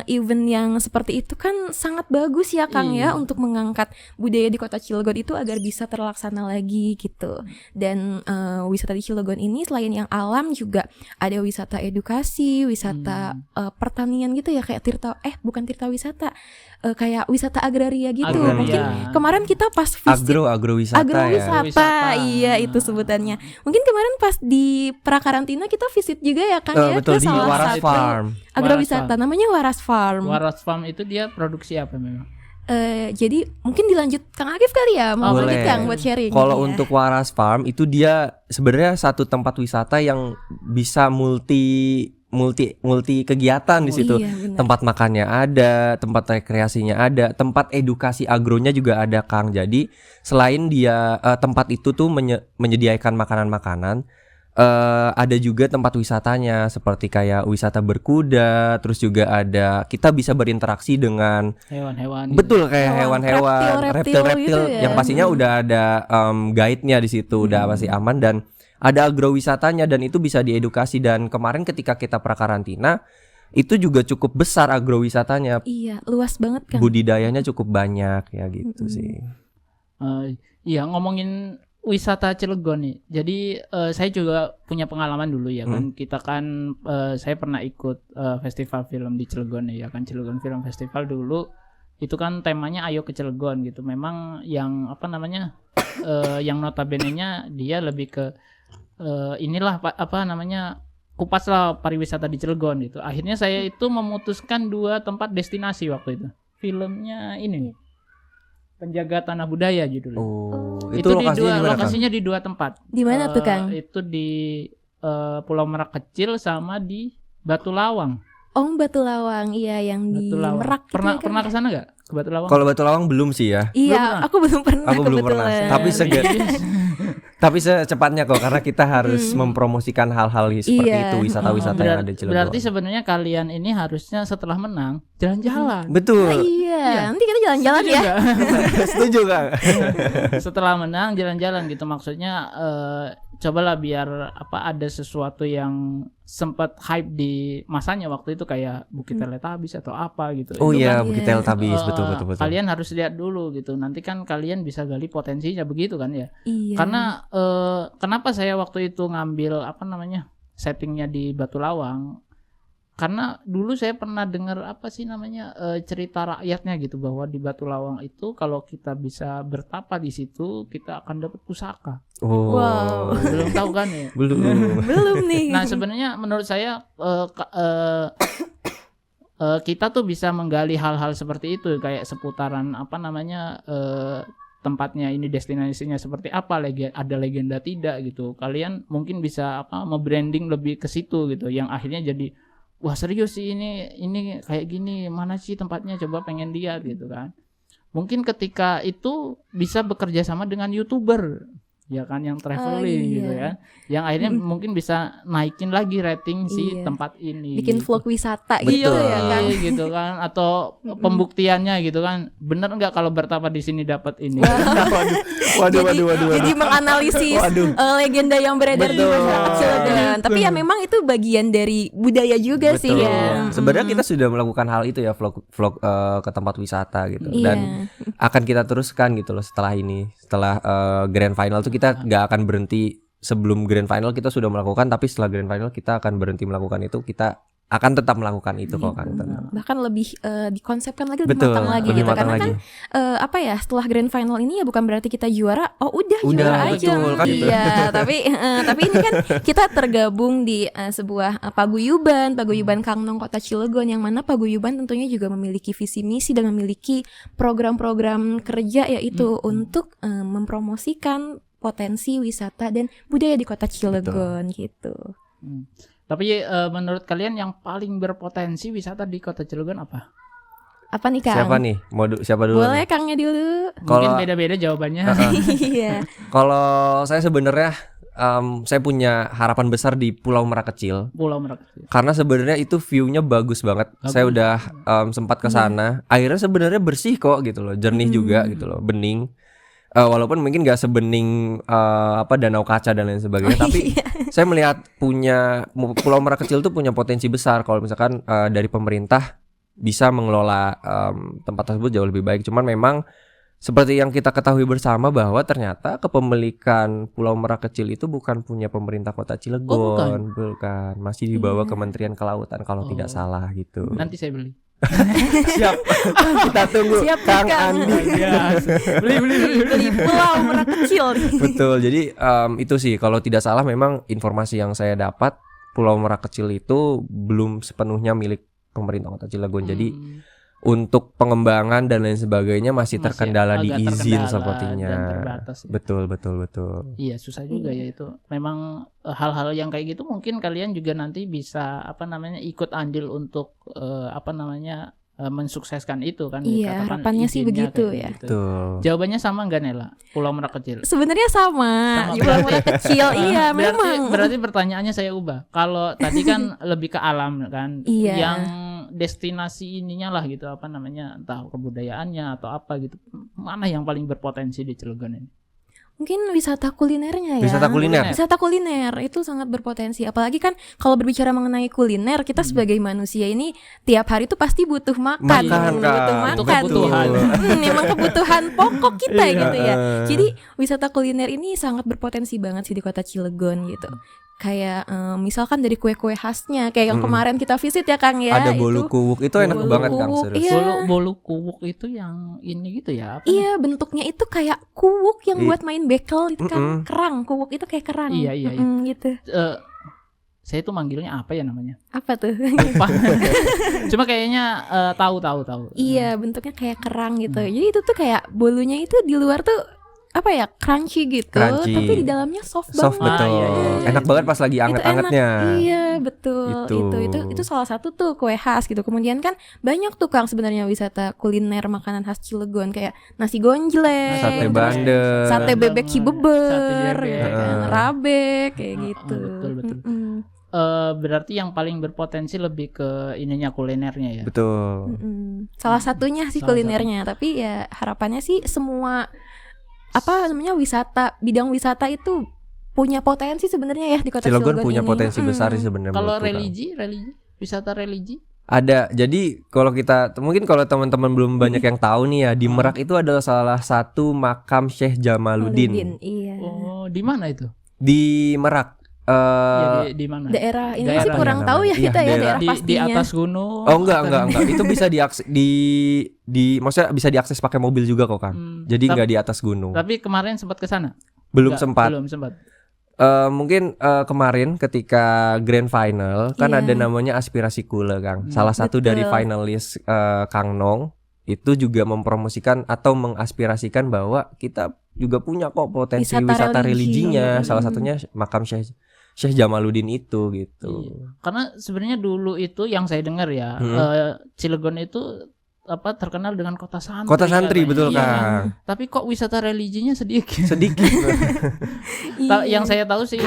event yang seperti itu kan sangat bagus ya Kang ya, untuk mengangkat budaya di Kota Cilegon itu agar bisa terlaksana lagi gitu. Dan wisata di Cilegon ini selain yang alam juga ada wisata edukasi, wisata pertanian gitu ya, kayak bukan tirta wisata, kayak wisata agraria gitu. Agraria. Mungkin kemarin kita pas visit Agrowisata ya. agrowisata, iya itu sebutannya. Mungkin kemarin pas di prakarantina kita visit juga ya Kang ya, betul, ke di salah Waras satu Farm. agrowisata namanya Waras Farm. Waras Farm itu dia produksi apa memang? Jadi mungkin dilanjut Kang Akif kali ya, mau Boleh. lanjut Kang buat sharing. Kalau ya. untuk Waras Farm itu dia sebenarnya satu tempat wisata yang bisa multi kegiatan di situ. Iya, benar. Tempat makannya ada, tempat rekreasinya ada, tempat edukasi agronya juga ada Kang. Jadi selain dia tempat itu tuh menyediakan makanan-makanan, ada juga tempat wisatanya seperti kayak wisata berkuda, terus juga ada kita bisa berinteraksi dengan Hewan-hewan. betul kayak hewan-hewan, reptil-reptil gitu ya. yang pastinya udah ada guide-nya di situ, udah pasti aman, dan ada agrowisatanya dan itu bisa diedukasi. Dan kemarin ketika kita prakarantina itu juga cukup besar agrowisatanya, Iya, luas banget Kang. budidayanya cukup banyak ya gitu sih. Iya, ngomongin wisata Cilegon nih. Jadi saya juga punya pengalaman dulu ya kan. Kita kan saya pernah ikut festival film di Cilegon ya kan, Cilegon Film Festival dulu. Itu kan temanya Ayo ke Cilegon gitu. Memang yang apa namanya yang notabene-nya dia lebih ke inilah apa namanya kupas lah pariwisata di Cilegon gitu. Akhirnya saya itu memutuskan 2 tempat destinasi waktu itu. Filmnya ini nih, Penjaga Tanah Budaya judulnya. Itu lokasinya di 2 tempat. Di mana tuh Kang? Itu di Pulau Merak Kecil sama di Batu Lawang. Oh, Batu Lawang, iya yang di Batu Lawang. Merak. Pernah gitu ya, Kang? pernah ke sana enggak? Ke Batu Lawang? Kalau Batu Lawang belum sih ya. Iya, aku belum pernah Aku belum pernah. kebetulan. Tapi secepatnya kok, karena kita harus mempromosikan hal-hal seperti Iya. itu, wisata-wisata yang ada di Cilegon. Berarti sebenarnya kalian ini harusnya setelah menang jalan-jalan. Betul. Iya, nanti kita jalan-jalan ya. Setuju Kang. Setelah menang jalan-jalan gitu, maksudnya cobalah biar apa ada sesuatu yang sempat hype di masanya waktu itu kayak Bukit Teletabis atau apa gitu. Oh Itu iya, kan, Bukit Teletabis, betul. kalian harus lihat dulu gitu. Nanti kan kalian bisa gali potensinya begitu kan ya. Iya. Karena kenapa saya waktu itu ngambil apa namanya settingnya di Batu Lawang? Karena dulu saya pernah dengar apa sih namanya cerita rakyatnya gitu, bahwa di Batu Lawang itu kalau kita bisa bertapa di situ kita akan dapat pusaka. Oh. Wow. Belum tahu kan ya? Belum. Belum nih. Nah sebenarnya menurut saya kita tuh bisa menggali hal-hal seperti itu, kayak seputaran apa namanya tempatnya ini, destinasinya seperti apa, ada legenda tidak gitu. Kalian mungkin bisa apa membranding lebih ke situ gitu, yang akhirnya jadi wah serius sih ini kayak gini, mana sih tempatnya, coba pengen lihat gitu kan. Mungkin ketika itu bisa bekerja sama dengan YouTuber ya kan, yang traveling iya. gitu ya, yang akhirnya mungkin bisa naikin lagi rating si Iya. tempat ini, Bikin gitu. vlog wisata Iya gitu ya kan. gitu kan, atau pembuktiannya gitu kan, bener nggak kalau bertapa di sini dapat ini. Waduh. Jadi menganalisis legenda yang beredar di Betul. masyarakat Cilegon. Tapi ya memang itu bagian dari budaya juga sih Betul. ya. Sebenarnya kita sudah melakukan hal itu ya, vlog ke tempat wisata gitu. Iya. Dan akan kita teruskan gitu loh setelah ini. Setelah grand final tuh kita nggak akan berhenti. Sebelum grand final kita sudah melakukan, tapi setelah grand final kita akan berhenti melakukan itu. Kita akan tetap melakukan itu kok kan. Bahkan lebih dikonsepkan lagi, lebih Betul, matang lagi lebih gitu. matang Karena lagi. kan apa ya, setelah grand final ini ya bukan berarti kita juara, Udah, juara aja. betul, kan gitu. Iya, tapi ini kan kita tergabung di sebuah paguyuban Kangnong Kota Cilegon, yang mana paguyuban tentunya juga memiliki visi misi dan memiliki program-program kerja, yaitu untuk mempromosikan potensi wisata dan budaya di Kota Cilegon gitu. Tapi menurut kalian yang paling berpotensi wisata di Kota Cilegon apa? Apa nih Kang? Siapa nih? Siapa dulu? Boleh Kangnya dulu. Mungkin Kalau- beda-beda jawabannya. Iya. Kalau saya sebenarnya saya punya harapan besar di Pulau Merak Kecil. Pulau Merak. Karena sebenarnya itu view-nya bagus banget. Saya udah sempat ke sana. Airnya sebenarnya bersih kok gitu loh, jernih juga gitu loh, bening. Walaupun mungkin gak sebening Danau Kaca dan lain sebagainya, tapi saya melihat Pulau Merak Kecil tuh punya potensi besar kalau misalkan dari pemerintah bisa mengelola tempat tersebut jauh lebih baik. Cuman memang seperti yang kita ketahui bersama bahwa ternyata kepemilikan Pulau Merak Kecil itu bukan punya pemerintah Kota Cilegon, bukan. Masih di bawah Kementerian Kelautan kalau tidak salah gitu. Nanti saya beli. Siap. Kita tunggu Siap, Kang Kang. Andi. Beli Pulau Merak Kecil. Betul. Jadi itu sih kalau tidak salah memang informasi yang saya dapat Pulau Merak Kecil itu belum sepenuhnya milik pemerintah Kota Cilegon. Jadi untuk pengembangan dan lain sebagainya masih terkendala di agak izin terkendala sepertinya. dan terbatas ya. Betul. Iya, susah juga ya itu. Memang hal-hal yang kayak gitu mungkin kalian juga nanti bisa ikut andil untuk mensukseskan itu kan. Iya, Dikatakan harapannya sih izinnya begitu kayak ya. gitu. Betul. Jawabannya sama enggak Nela? Pulau Merak Kecil. Sebenarnya sama. Di Pulau Merak Kecil, iya memang. Berarti pertanyaannya saya ubah. Kalau tadi kan lebih ke alam kan, Iya. yang destinasi ininya lah gitu, entah kebudayaannya atau apa gitu. Mana yang paling berpotensi di Cilegon ini? Mungkin wisata kulinernya ya. Wisata kuliner. Wisata kuliner itu sangat berpotensi. Apalagi kan kalau berbicara mengenai kuliner, kita sebagai manusia ini tiap hari tuh pasti butuh makan. Makan, butuh Kak. makan. Kebutuhan. Memang kebutuhan pokok kita Iya. gitu ya. Jadi wisata kuliner ini sangat berpotensi banget sih di Kota Cilegon gitu. Kayak misalkan dari kue-kue khasnya kayak yang kemarin kita visit ya Kang ya. Ada bolu kuwuk itu enak Bolu banget Kang, kuwuk, serius. iya. Bolu kuwuk itu yang ini gitu ya? Apa Iya, bentuknya itu kayak kuwuk yang buat main bekel itu kan, Mm-mm. kerang, kuwuk itu kayak kerang. Iya. Gitu. Saya tuh manggilnya apa ya namanya? Apa tuh? Lupa. Cuma kayaknya tahu. Iya, bentuknya kayak kerang gitu. Jadi itu tuh kayak bolunya itu di luar tuh apa ya, crunchy gitu, Crunchy. tapi di dalamnya soft Soft banget. betul. iya. Enak banget pas lagi Itu anget-angetnya. enak. Iya, betul. Itu. Itu salah satu tuh kue khas gitu. Kemudian kan banyak tuh Kang sebenarnya wisata kuliner makanan khas Cilegon kayak nasi gonjleng, Sate terus bandeng. sate bebek Sate Cibeber, bebek. gitu kan, rabek kayak gitu. betul. Mm-mm. Berarti yang paling berpotensi lebih ke ininya kulinernya ya. Betul. Mm-mm. Salah satunya sih Salah kulinernya, tapi ya harapannya sih semua bidang wisata itu punya potensi sebenarnya ya di Kota Cilegon Cilegon punya ini. potensi besar sih sebenarnya. Kalau menurutku, Kang. religi, wisata religi? Ada. Jadi kalau kita mungkin kalau teman-teman belum banyak yang tahu nih ya, di Merak itu adalah salah satu makam Syekh Jamaluddin. Iya. Oh, di mana itu? Di Merak. Ya, di mana? Daerah ini Daerah sih kurang tahu ya Iya, kita ya daerah. daerah Di pastinya. atas gunung. Oh enggak. Itu bisa diakses maksudnya bisa diakses pakai mobil juga kok Kang. Jadi enggak di atas gunung. Tapi kemarin sempat ke sana? Belum Enggak, sempat. Belum sempat. Mungkin kemarin ketika grand final kan Iya. ada namanya Aspirasi Kule Kang. Salah satu Betul. dari finalis Kang Nong itu juga mempromosikan atau mengaspirasikan bahwa kita juga punya kok potensi wisata religi. religinya. Salah satunya makam Syekh Jamaluddin itu gitu. Iya. Karena sebenarnya dulu itu yang saya dengar ya, Cilegon itu terkenal dengan kota santri. Kota santri katanya. betul Iya. Kang. Tapi kok wisata religinya sedikit. Sedikit. Yang saya tahu sih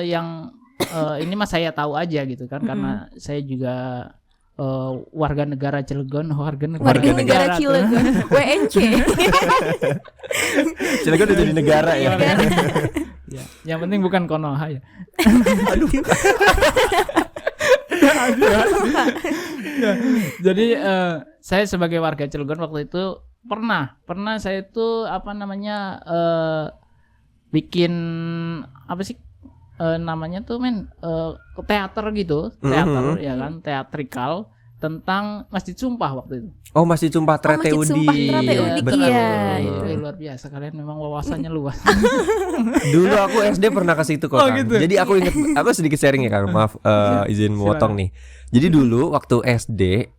yang ini mas saya tahu aja gitu kan, karena saya juga warga negara Cilegon, warga negara tuh. Cilegon, WNC. Cilegon udah jadi negara ya. Ya, yang penting bukan Konoha ya. Ya, jadi saya sebagai warga Cilegon waktu itu pernah saya itu bikin apa sih namanya tuh teater gitu, teater ya kan, teatrikal tentang Masjid Sumpah waktu itu. Oh, Masjid Sumpah Masjid Trate Sumpah Udi. Trate Udi, Betul. iya. Luar biasa, kalian memang wawasannya luas. Dulu aku SD pernah ke situ kok, Oh, Kang. gitu? Jadi aku inget, aku sedikit sharing ya, Kang. Maaf, izin memotong nih. Jadi dulu waktu SD,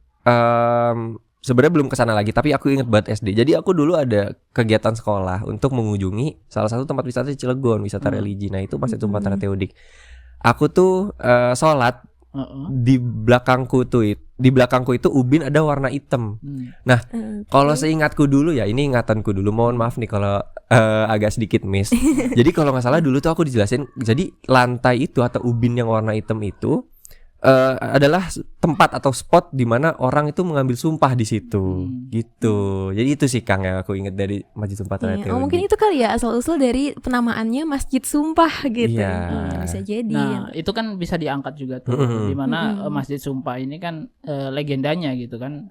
sebenarnya belum kesana lagi, tapi aku inget banget SD. Jadi aku dulu ada kegiatan sekolah untuk mengunjungi salah satu tempat wisata di Cilegon, wisata religi. Nah itu Masjid Sumpah Trate Udi. Aku tuh sholat di belakangku itu ubin ada warna hitam. Nah, kalau seingatku dulu ya, ini ingatanku dulu. Mohon maaf nih kalau agak sedikit miss. Jadi kalau nggak salah dulu tuh aku dijelasin. Jadi lantai itu atau ubin yang warna hitam itu adalah tempat atau spot di mana orang itu mengambil sumpah di situ, gitu. Jadi itu sih Kang yang aku ingat dari Masjid Sumpah Trate Oh, Udi. mungkin itu kali ya asal-usul dari penamaannya Masjid Sumpah gitu. Iya. Bisa jadi. Nah, itu kan bisa diangkat juga tuh, di mana Masjid Sumpah ini kan legendanya gitu kan,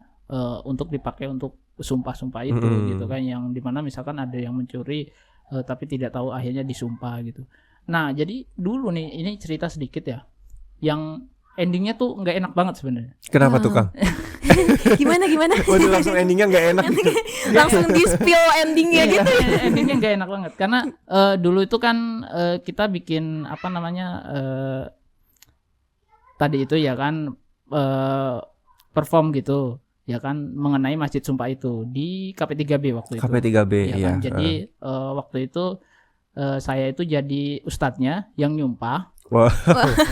untuk dipakai untuk sumpah-sumpah itu gitu kan, yang dimana misalkan ada yang mencuri tapi tidak tahu akhirnya disumpah gitu. Nah, jadi dulu nih ini cerita sedikit ya, yang endingnya tuh nggak enak banget sebenarnya. Kenapa tuh Kang? Gimana? Waduh, langsung endingnya nggak enak. Langsung di spill endingnya gitu. Endingnya nggak enak banget karena dulu itu kan kita bikin apa namanya tadi itu ya kan perform gitu ya kan mengenai Masjid Sumpah itu di KP3B waktu itu. KP3B ya ya. kan? Jadi waktu itu saya itu jadi ustadznya yang nyumpah. Wah.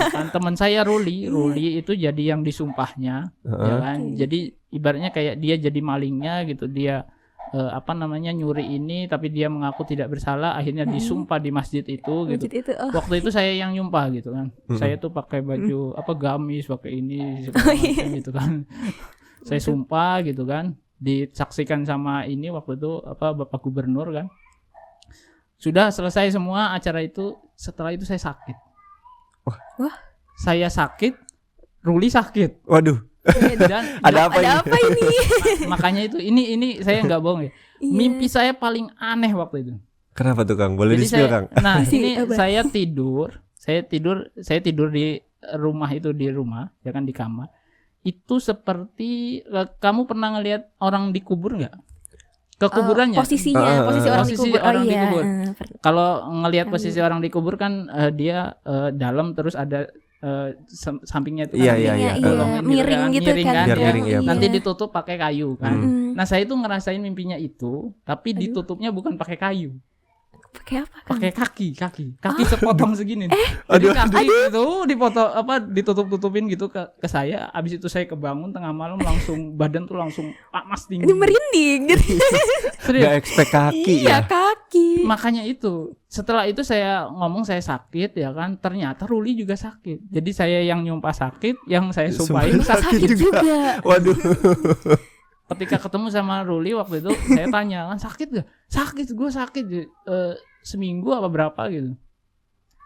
Kan teman saya Ruli itu jadi yang disumpahnya, ya kan. Jadi ibaratnya kayak dia jadi malingnya gitu, dia apa namanya nyuri ini tapi dia mengaku tidak bersalah, akhirnya disumpah di masjid itu gitu. Masjid itu, Waktu itu saya yang nyumpah gitu kan. Saya tuh pakai baju apa gamis, pakai ini segala macam gitu kan. Saya sumpah gitu kan, disaksikan sama ini waktu itu apa Bapak Gubernur kan. Sudah selesai semua acara itu, setelah itu saya sakit. Wah. Saya sakit, Ruli sakit. Waduh. Dan Ada apa ini? makanya itu ini saya nggak bohong ya. Mimpi saya paling aneh waktu itu. Kenapa tuh Kang? Boleh Jadi di-spill Kang? Nah, ini Apa? saya tidur di rumah itu, di rumah ya kan, di kamar. Itu seperti kamu pernah ngelihat orang dikubur nggak? Ke kuburannya. Posisi orang Posisi dikubur. orang Oh iya. dikubur. Kalau ngelihat posisi orang dikubur kan dia dalam terus ada sampingnya itu kan Iya. Miring gitu kan. Biar ya. miring, iya. Nanti ditutup pakai kayu kan. Mm. Nah, saya itu ngerasain mimpinya itu, tapi ditutupnya bukan pakai kayu. Pakai apa kan? Pakai kaki sepotong segini. Jadi kaki itu ditutup-tutupin gitu ke saya. Abis itu saya kebangun tengah malam, langsung badan tuh langsung panas tinggi. Ini merinding gitu. Serius. Gak expect kaki Iya, ya. kaki. Makanya itu, setelah itu saya ngomong saya sakit ya kan, ternyata Ruli juga sakit. Jadi saya yang nyumpah sakit, yang saya sumpahin sakit. Sakit juga. Waduh. Ketika ketemu sama Ruli waktu itu, saya tanya kan, sakit gak? Sakit, gue sakit seminggu apa berapa gitu.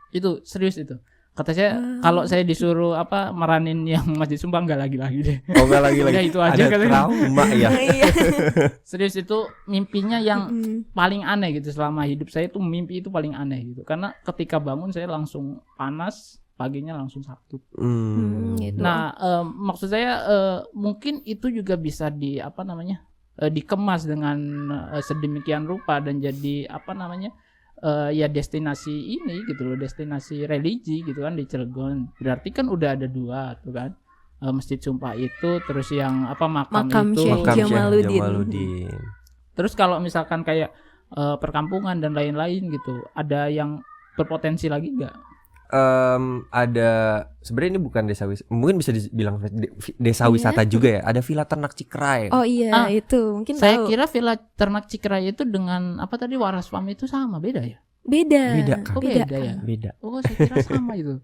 Itu serius itu. Kata saya kalau saya disuruh meranin yang Masjid Sumpah nggak lagi deh. Oh, enggak lagi. Udah itu aja Ada katanya. trauma ya. Iya. Serius itu mimpinya yang paling aneh gitu selama hidup saya, itu mimpi itu paling aneh gitu. Karena ketika bangun saya langsung panas, paginya langsung sakit. Gitu. Nah, maksud saya mungkin itu juga bisa dikemas dengan sedemikian rupa dan jadi ya destinasi ini gitu loh, destinasi religi gitu kan di Cilegon. Berarti kan udah ada dua tuh kan, Masjid Sumpah itu, terus yang makam itu. Syekh Makam Syekh Jamaluddin. Jamaluddin. Terus kalau misalkan kayak perkampungan dan lain-lain gitu, ada yang berpotensi lagi nggak? Ada sebenarnya ini bukan desa wisata, mungkin bisa dibilang desa wisata juga ya. Ada Villa Ternak Cikrai. Oh iya, itu mungkin Saya tahu. kira Villa Ternak Cikrai itu dengan Waras Farm itu sama, beda ya? Beda. Kak. Oh, beda ya? Beda. Oh, saya kira sama itu.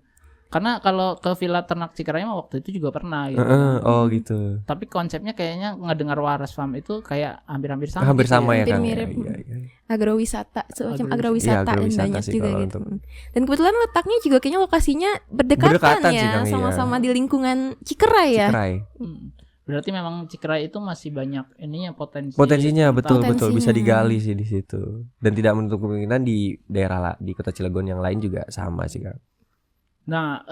Karena kalau ke Villa Ternak Cikrai mah waktu itu juga pernah gitu. Oh gitu. Tapi konsepnya kayaknya ngedengar Waras Farm itu kayak hampir-hampir sama. Hampir gitu sama ya Hampir Kang. mirip. Iya. Agrowisata, semacam Agrowisata. Iya, agrowisata dan agrowisata banyak sih juga kalau gitu. untuk- Dan kebetulan letaknya juga kayaknya lokasinya berdekatan Sih, ya, Kang, iya. sama-sama di lingkungan Cikerai ya. Cikrai. Berarti memang Cikrai itu masih banyak ininya Potensinya betul Potensinya. bisa digali sih di situ. Dan tidak menutup kemungkinan di daerah di Kota Cilegon yang lain juga sama sih Kang. Nah,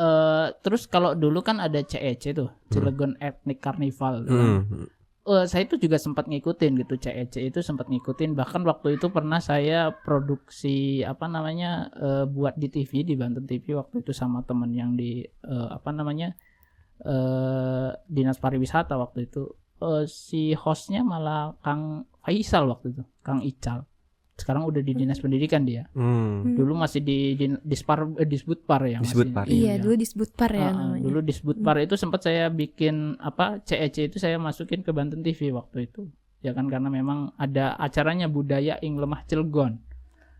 terus kalau dulu kan ada CEC tuh, Cilegon Ethnic Carnival. Saya itu juga sempat ngikutin gitu, CEC itu sempat ngikutin. Bahkan waktu itu pernah saya produksi buat di TV, di Banten TV waktu itu sama temen yang di Dinas Pariwisata waktu itu. Si hostnya malah Kang Faisal waktu itu, Kang Ical. Sekarang udah di Dinas Pendidikan dia. Dulu masih di Disbudpar ya. Disbudpar. Iya, dulu Disbudpar ya namanya. Dulu Disbudpar itu sempat saya bikin CEC itu saya masukin ke Banten TV waktu itu. Ya kan, karena memang ada acaranya budaya ing lemah Cilegon.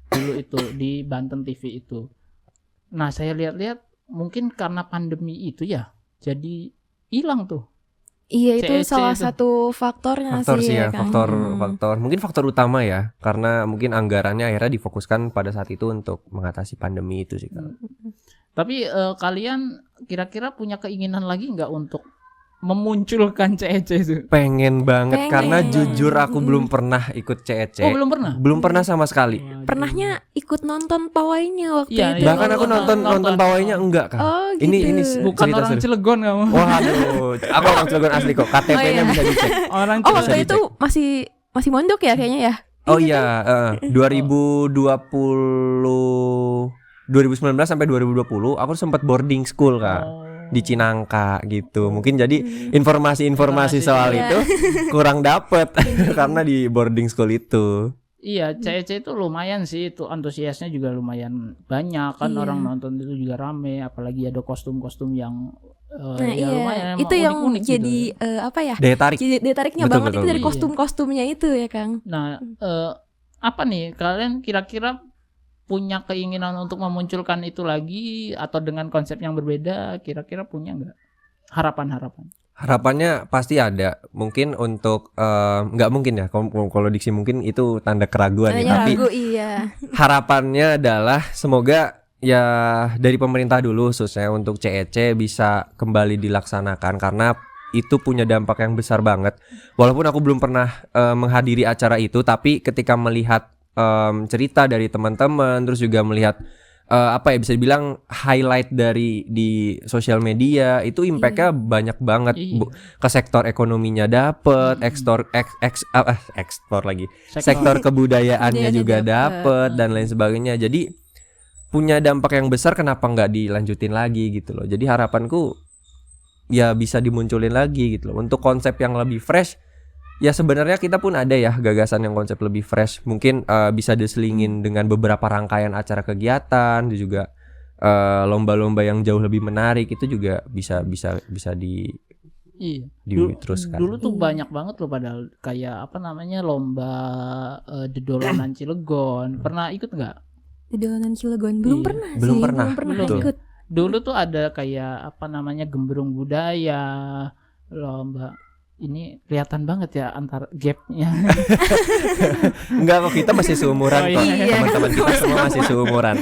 Dulu itu di Banten TV itu. Nah, saya lihat-lihat mungkin karena pandemi itu ya. Jadi hilang tuh. Iya, itu CEC salah itu. satu faktornya Faktor sih ya, Kang. faktor mungkin faktor utama ya, karena mungkin anggarannya akhirnya difokuskan pada saat itu untuk mengatasi pandemi itu sih Kang. Tapi kalian kira-kira punya keinginan lagi nggak untuk memunculkan CEC itu? Pengen banget Pengen. karena jujur aku belum pernah ikut CEC. Oh, belum pernah? Belum pernah sama sekali. Pernahnya ikut nonton pawainya waktu Iya, itu. Bahkan aku nonton pawainya enggak Kang. Oh, gitu. Ini Bukan cerita orang serius. Cilegon kamu. Waduh, aku orang Cilegon asli kok. KTP-nya Oh, iya. bisa dicek. Orang Oh, Cilegon. waktu itu masih mondok ya kayaknya ya. Oh iya, 2019 sampai 2020 aku sempat boarding school Kak. Di Cinangka gitu. Mungkin jadi informasi soal Iya. itu kurang dapet karena di boarding school itu. Iya, CEC itu lumayan sih, itu antusiasnya juga lumayan banyak kan, Iya. orang nonton itu juga rame, apalagi ada kostum-kostum yang Nah, ya lumayan itu emang yang unik-unik jadi gitu. apa ya? Daya tarik. Jadi daya tariknya Betul, banget betul. itu dari Iya. kostum-kostumnya itu ya, Kang. Nah, apa nih kalian kira-kira punya keinginan untuk memunculkan itu lagi atau dengan konsep yang berbeda, kira-kira punya nggak harapan-harapan? Harapannya pasti ada. Mungkin untuk nggak mungkin ya. Kalau diksi mungkin itu tanda keraguan ya. Tandanya Tapi ragu, iya. harapannya adalah semoga ya dari pemerintah dulu khususnya untuk CEC bisa kembali dilaksanakan karena itu punya dampak yang besar banget. Walaupun aku belum pernah menghadiri acara itu, tapi ketika melihat cerita dari teman-teman, terus juga melihat bisa dibilang highlight dari di sosial media, itu impactnya banyak banget. Iya. Ke sektor ekonominya dapet, ekspor lagi, sektor kebudayaannya Budayanya juga dapet. dapet dan lain sebagainya. Jadi punya dampak yang besar, kenapa nggak dilanjutin lagi gitu loh. Jadi harapanku ya bisa dimunculin lagi gitu loh. Untuk konsep yang lebih fresh, ya sebenarnya kita pun ada ya gagasan yang konsep lebih fresh. Mungkin bisa diselingin dengan beberapa rangkaian acara kegiatan, dan juga lomba-lomba yang jauh lebih menarik, itu juga bisa Iya. diteruskan. Dulu tuh Iya. banyak banget loh, padahal kayak lomba dedolanan Cilegon. Pernah ikut nggak? Di dolanan Cilegon belum Iya. pernah Belum sih, pernah. belum pernah Belum. ikut. Dulu tuh ada kayak gembrung budaya, lomba. Ini kelihatan banget ya antar gapnya. Enggak kok, kita masih seumuran Oh, kok. iya. Teman-teman kita semua masih seumuran.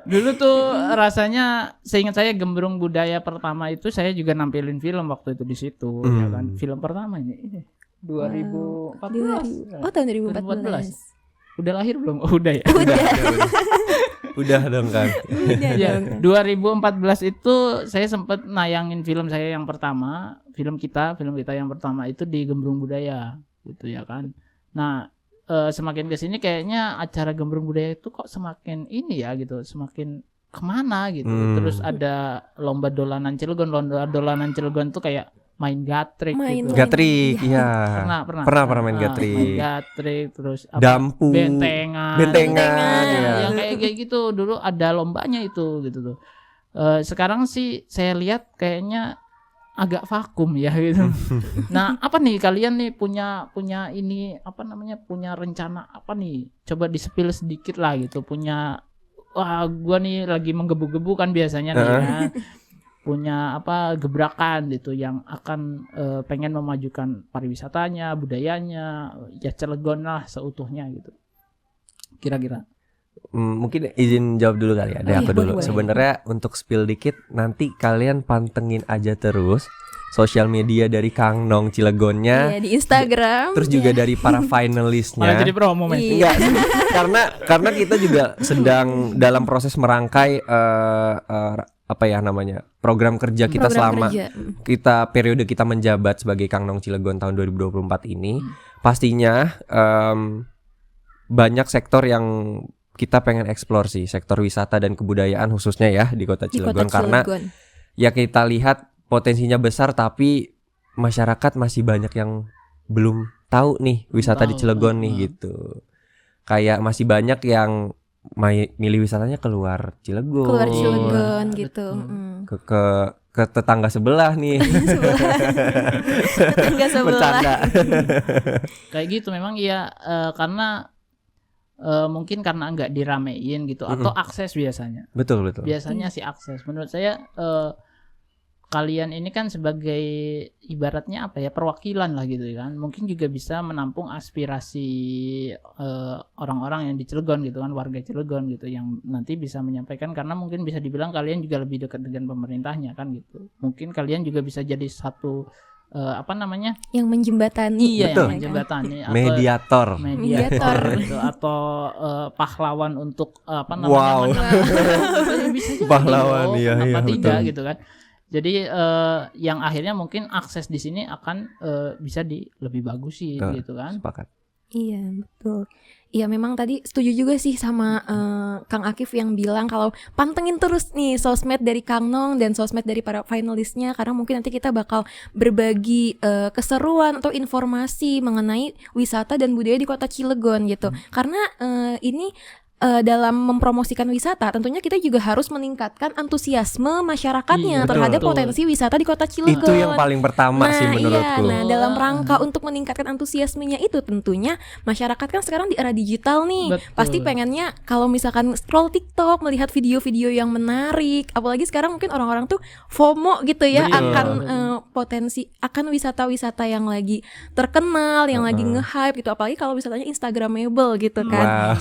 Dulu tuh rasanya, seingat saya gembrung budaya pertama itu saya juga nampilin film waktu itu di situ, ya kan. Film pertama ini 2014. Oh, tahun 2014. Udah lahir belum? Oh, udah ya. Udah dong kan. Udah Ya, dong. 2014 itu saya sempat nayangin film saya yang pertama, film kita yang pertama itu di Gembrung Budaya, gitu ya kan. Nah, semakin kesini kayaknya acara Gembrung Budaya itu kok semakin ini ya gitu, semakin kemana gitu. Terus ada lomba dolanan Cilegon, tuh kayak main gatrik Main gitu. Gatrik, iya. Pernah main Main gatrik. gatrik, terus Dampu. bentengan, ya. yang kayak gitu. Dulu ada lombanya itu gitu tuh. Sekarang sih saya lihat kayaknya agak vakum ya gitu. Nah, apa nih kalian nih punya ini punya rencana apa nih? Coba di-spill sedikit lah gitu. Wah, gua nih lagi menggebu-gebu kan biasanya nih ya. Punya gebrakan gitu yang akan pengen memajukan pariwisatanya, budayanya, ya Cilegon lah seutuhnya gitu. Kira-kira. Mungkin izin jawab dulu kali ya. Dari Oh, aku iya, dulu. boleh. Sebenarnya untuk spill dikit, nanti kalian pantengin aja terus sosial media dari Kang Nong Cilegonnya, Iya, di Instagram. terus juga dari para finalistnya. Malah jadi promo men. Iya. Enggak, karena kita juga sedang dalam proses merangkai apa ya namanya program kerja kita selama periode kita menjabat sebagai Kang Nong Cilegon tahun 2024 ini, pastinya banyak sektor yang kita pengen eksplor sih, sektor wisata dan kebudayaan khususnya ya di Kota Cilegon, karena ya kita lihat potensinya besar tapi masyarakat masih banyak yang belum tahu nih wisata di Cilegon nih gitu. Kayak masih banyak yang milih wisatanya keluar Cilegon gitu. Ke tetangga sebelah nih. Tetangga sebelah. Kayak gitu memang ya, karena mungkin karena nggak diramein gitu atau akses biasanya. Betul. Biasanya sih akses. Menurut saya kalian ini kan sebagai ibaratnya apa ya, perwakilan lah gitu kan, mungkin juga bisa menampung aspirasi orang-orang yang di Cilegon gitu kan, warga Cilegon gitu, yang nanti bisa menyampaikan, karena mungkin bisa dibilang kalian juga lebih dekat dengan pemerintahnya kan gitu. Mungkin kalian juga bisa jadi satu apa namanya, yang menjembatani. Iya, yang menjembatani atau mediator gitu, atau pahlawan untuk apa namanya, bisa jadi pahlawan loh, iya, kenapa tidak betul. gitu kan. Jadi yang akhirnya mungkin akses di sini akan bisa lebih bagus sih gitu kan. Sepakat. Iya, betul. Iya, memang tadi setuju juga sih sama Kang Akif yang bilang kalau pantengin terus nih sosmed dari Kang Nong dan sosmed dari para finalisnya, karena mungkin nanti kita bakal berbagi keseruan atau informasi mengenai wisata dan budaya di Kota Cilegon gitu. Karena ini dalam mempromosikan wisata tentunya kita juga harus meningkatkan antusiasme masyarakatnya terhadap potensi wisata di Kota Cilegon. Itu yang paling pertama sih menurutku. Nah, dalam rangka untuk meningkatkan antusiasmenya itu tentunya masyarakat kan sekarang di era digital nih. Betul. Pasti pengennya kalau misalkan scroll TikTok melihat video-video yang menarik, apalagi sekarang mungkin orang-orang tuh FOMO gitu ya. Betul. Akan potensi akan wisata-wisata yang lagi terkenal, yang lagi nge-hype gitu, apalagi kalau wisatanya instagramable gitu kan.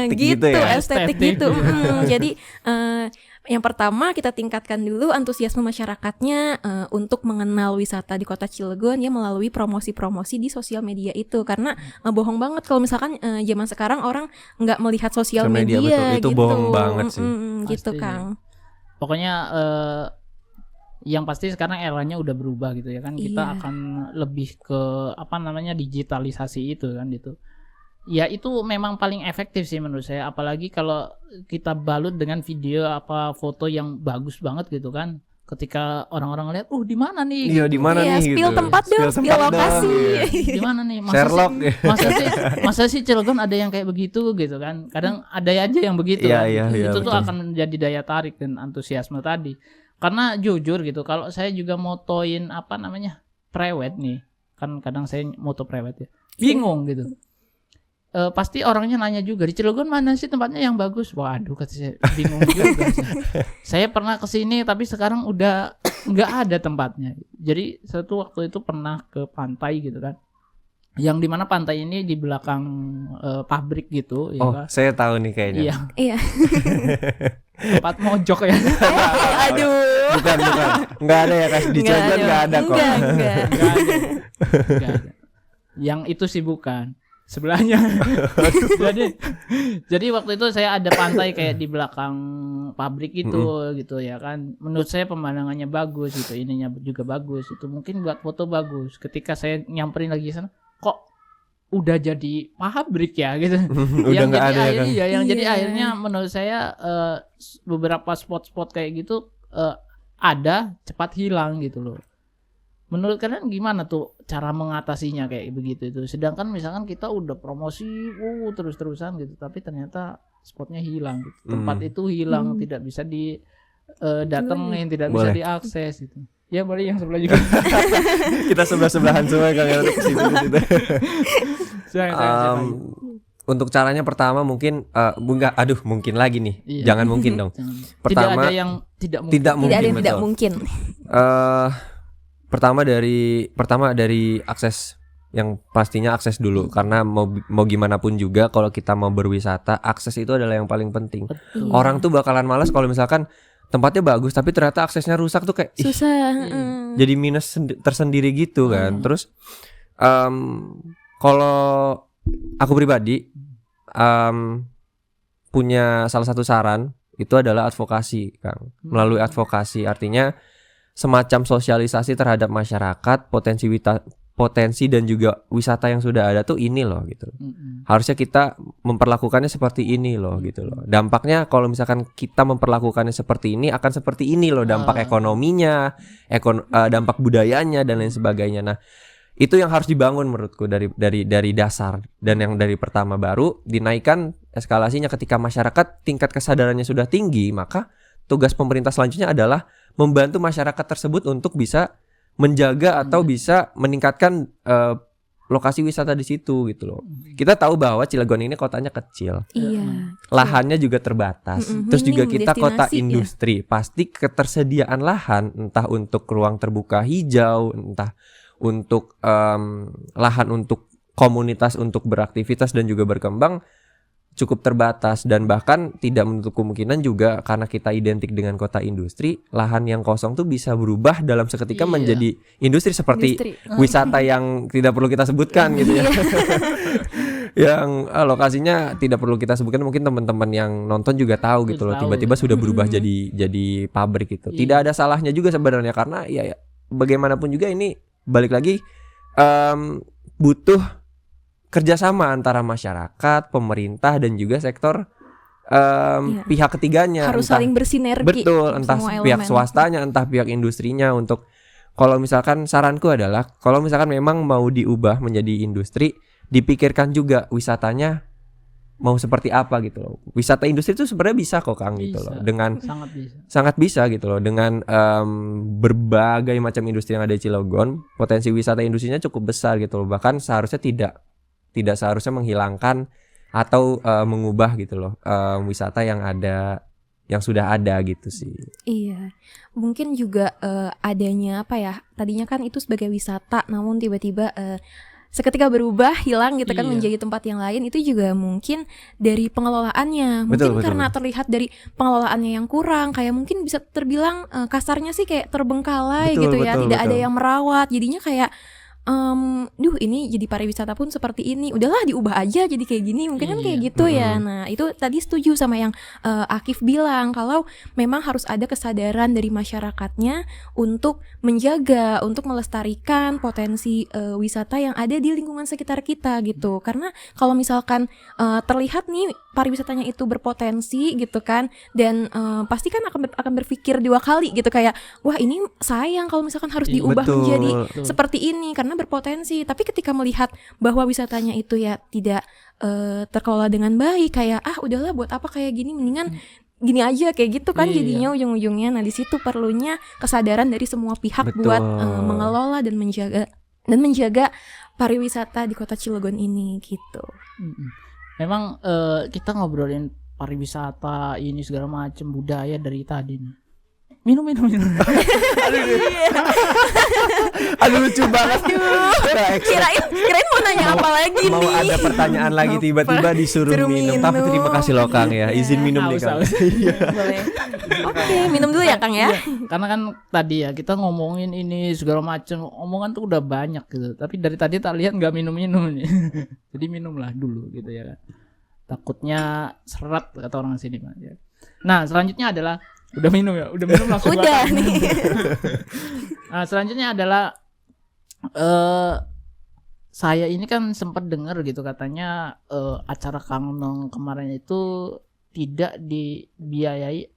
Estetik gitu. Jadi yang pertama kita tingkatkan dulu antusiasme masyarakatnya untuk mengenal wisata di Kota Cilegon ya melalui promosi-promosi di sosial media itu, karena bohong banget kalau misalkan zaman sekarang orang nggak melihat sosial media betul. Itu gitu. bohong banget sih. Gitu Pasti. Kang. Pokoknya yang pasti sekarang eranya udah berubah gitu ya kan. Kita akan lebih ke apa namanya, digitalisasi itu kan gitu. Ya itu memang paling efektif sih menurut saya, apalagi kalau kita balut dengan video apa foto yang bagus banget gitu kan. Ketika orang-orang lihat, di mana nih? Iya, di mana nih Spill gitu. tempat dong, spill lokasi. Di mana nih? Sherlock. Masa sih Cilegon ada yang kayak begitu gitu kan. Kadang ada aja yang begitu kan. Itu tuh betul. akan menjadi daya tarik dan antusiasme tadi. Karena jujur gitu, kalau saya juga motoin apa namanya, prewed nih. Kan kadang saya moto prewed ya. Bingung gitu. Pasti orangnya nanya juga, di Cilegon mana sih tempatnya yang bagus? Waduh, kata saya, bingung juga. Saya pernah kesini tapi sekarang udah nggak ada tempatnya. Jadi satu waktu itu pernah ke pantai gitu kan, yang dimana pantai ini di belakang pabrik gitu. Ya kan? Saya tahu nih kayaknya. Iya. Tempat mojok ya. Aduh. Bukan. Nggak ada ya, di Cilegon nggak ada kok. Enggak. Nggak ada. Yang itu sih bukan. Sebelahnya. jadi waktu itu saya ada pantai kayak di belakang pabrik itu gitu ya kan. Menurut saya pemandangannya bagus gitu, ininya juga bagus, itu mungkin buat foto bagus. Ketika saya nyamperin lagi sana, kok udah jadi pabrik ya gitu. Udah nggak ada ya kan. Yang jadi akhirnya menurut saya beberapa spot-spot kayak gitu ada cepat hilang gitu loh. Menurut kalian gimana tuh cara mengatasinya kayak begitu itu? Sedangkan misalkan kita udah promosi terus-terusan gitu, tapi ternyata spotnya hilang gitu. Tempat itu hilang, tidak bisa didatengin, tidak bisa diakses gitu. Ya boleh yang sebelah juga. Kita sebelah-sebelahan semua Kang ya ke situ. Untuk caranya pertama mungkin mungkin lagi nih. Iya. Jangan mungkin dong. Tidak Pertama, ada yang tidak mungkin. tidak mungkin. Tidak ada yang tidak betul. mungkin. Pertama dari akses, yang pastinya akses dulu, karena mau gimana pun juga kalau kita mau berwisata, akses itu adalah yang paling penting. Betul. Orang tuh bakalan malas kalau misalkan tempatnya bagus tapi ternyata aksesnya rusak tuh kayak Susah. jadi minus tersendiri gitu kan. Terus kalau aku pribadi punya salah satu saran itu adalah advokasi, Kang. Melalui advokasi artinya semacam sosialisasi terhadap masyarakat, potensi dan juga wisata yang sudah ada tuh ini loh gitu. Harusnya kita memperlakukannya seperti ini loh gitu loh. Dampaknya kalau misalkan kita memperlakukannya seperti ini akan seperti ini loh, dampak ekonominya, dampak budayanya dan lain sebagainya. Nah, itu yang harus dibangun menurutku dari dasar, dan yang dari pertama baru dinaikkan eskalasinya ketika masyarakat tingkat kesadarannya sudah tinggi, maka tugas pemerintah selanjutnya adalah membantu masyarakat tersebut untuk bisa menjaga atau bisa meningkatkan lokasi wisata di situ gitu loh. Kita tahu bahwa Cilegon ini kotanya kecil. Iya. Lahannya juga terbatas. Terus juga kita kota destinasi, industri. Pasti ketersediaan lahan entah untuk ruang terbuka hijau, entah untuk lahan untuk komunitas untuk beraktivitas dan juga berkembang cukup terbatas, dan bahkan tidak menutup kemungkinan juga karena kita identik dengan kota industri, lahan yang kosong tuh bisa berubah dalam seketika menjadi industri seperti wisata yang tidak perlu kita sebutkan gitu ya. Yang lokasinya tidak perlu kita sebutkan, mungkin teman-teman yang nonton juga tahu gitu loh, tiba-tiba sudah berubah jadi pabrik gitu. Tidak ada salahnya juga sebenarnya, karena ya bagaimanapun juga ini balik lagi butuh kerjasama antara masyarakat, pemerintah dan juga sektor pihak ketiganya. Harus saling bersinergi. Betul, entah pihak swastanya, entah pihak industrinya. Untuk kalau misalkan saranku adalah kalau misalkan memang mau diubah menjadi industri, dipikirkan juga wisatanya mau seperti apa gitu loh. Wisata industri itu sebenarnya bisa kok Kang gitu loh. Dengan sangat bisa gitu loh, dengan berbagai macam industri yang ada di Cilegon, potensi wisata industrinya cukup besar gitu loh. Bahkan seharusnya tidak seharusnya menghilangkan atau mengubah gitu loh wisata yang sudah ada gitu sih. Iya, mungkin juga adanya apa ya? Tadinya kan itu sebagai wisata, namun tiba-tiba seketika berubah, hilang gitu kan, menjadi tempat yang lain. Itu juga mungkin dari pengelolaannya. Mungkin karena terlihat dari pengelolaannya yang kurang, kayak mungkin bisa terbilang kasarnya sih kayak terbengkalai gitu ya. Tidak ada yang merawat. Jadinya kayak ini jadi pariwisata pun seperti ini, udahlah diubah aja jadi kayak gini, mungkin kan kayak gitu ya. Nah itu tadi setuju sama yang Akif bilang, kalau memang harus ada kesadaran dari masyarakatnya untuk menjaga, untuk melestarikan potensi wisata yang ada di lingkungan sekitar kita gitu. Karena kalau misalkan terlihat nih pariwisatanya itu berpotensi gitu kan, dan pasti kan akan berpikir dua kali gitu, kayak wah ini sayang kalau misalkan harus diubah menjadi seperti ini karena berpotensi. Tapi ketika melihat bahwa wisatanya itu ya tidak terkelola dengan baik, kayak udahlah buat apa kayak gini, mendingan gini aja kayak gitu kan. Jadinya ujung-ujungnya. Nah di situ perlunya kesadaran dari semua pihak buat mengelola dan menjaga pariwisata di kota Cilegon ini gitu. Memang kita ngobrolin pariwisata ini segala macam budaya dari tadi nih. Minum. Aduh lucu banget. Kirain mau nanya apa lagi mau nih. Mau ada pertanyaan lagi, tiba-tiba disuruh minum. Tapi terima kasih loh Kang ya. Izin minum nih Kang. Boleh. Oke, minum dulu ya Kang ya. Karena kan tadi ya kita ngomongin ini segala macam, omongan tuh udah banyak gitu. Tapi dari tadi tak lihat nggak minum-minum nih. Jadi minumlah dulu gitu ya kan. Takutnya seret kata orang sini Pak. Nah selanjutnya adalah udah minum langsung udah nih. Nah selanjutnya adalah saya ini kan sempat dengar gitu katanya acara Kang Nong kemarin itu tidak dibiayai,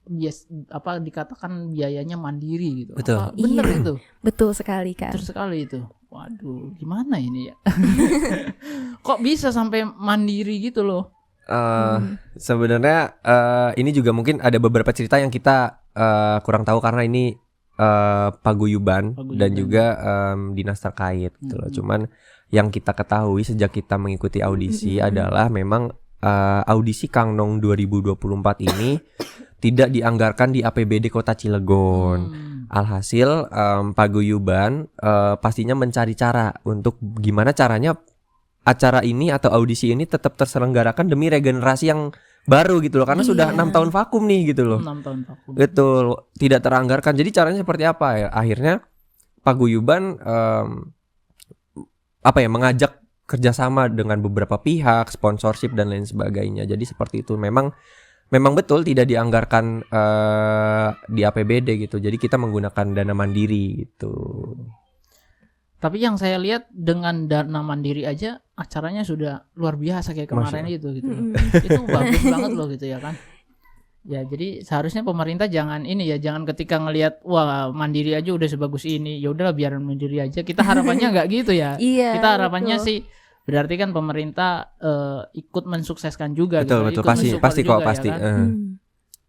dikatakan biayanya mandiri gitu. Betul. Bener itu. Betul sekali Kak. Betul sekali itu. Waduh, gimana ini ya? Kok bisa sampai mandiri gitu loh? Sebenarnya ini juga mungkin ada beberapa cerita yang kita kurang tahu karena ini paguyuban dan juga dinas terkait gitu loh. Cuman yang kita ketahui sejak kita mengikuti audisi adalah memang audisi Kang Nong 2024 ini tidak dianggarkan di APBD Kota Cilegon. Alhasil paguyuban pastinya mencari cara untuk gimana caranya acara ini atau audisi ini tetap terselenggarakan demi regenerasi yang baru gitu loh, karena sudah 6 tahun vakum nih gitu loh. 6 tahun vakum. Betul, tidak teranggarkan. Jadi caranya seperti apa ya? Akhirnya paguyuban mengajak kerjasama dengan beberapa pihak, sponsorship dan lain sebagainya. Jadi seperti itu. Memang memang betul tidak dianggarkan di APBD gitu. Jadi kita menggunakan dana mandiri gitu. Tapi yang saya lihat dengan dana mandiri aja acaranya sudah luar biasa kayak kemarin itu gitu. Itu bagus banget loh gitu ya kan. Ya jadi seharusnya pemerintah jangan ketika ngelihat wah mandiri aja udah sebagus ini, ya udahlah biarin mandiri aja. Kita harapannya nggak gitu ya. Iya, Kita harapannya betul. sih berarti kan pemerintah ikut mensukseskan juga Betul gitu. betul Ikut pasti mensupport pasti juga, kok ya pasti. kan?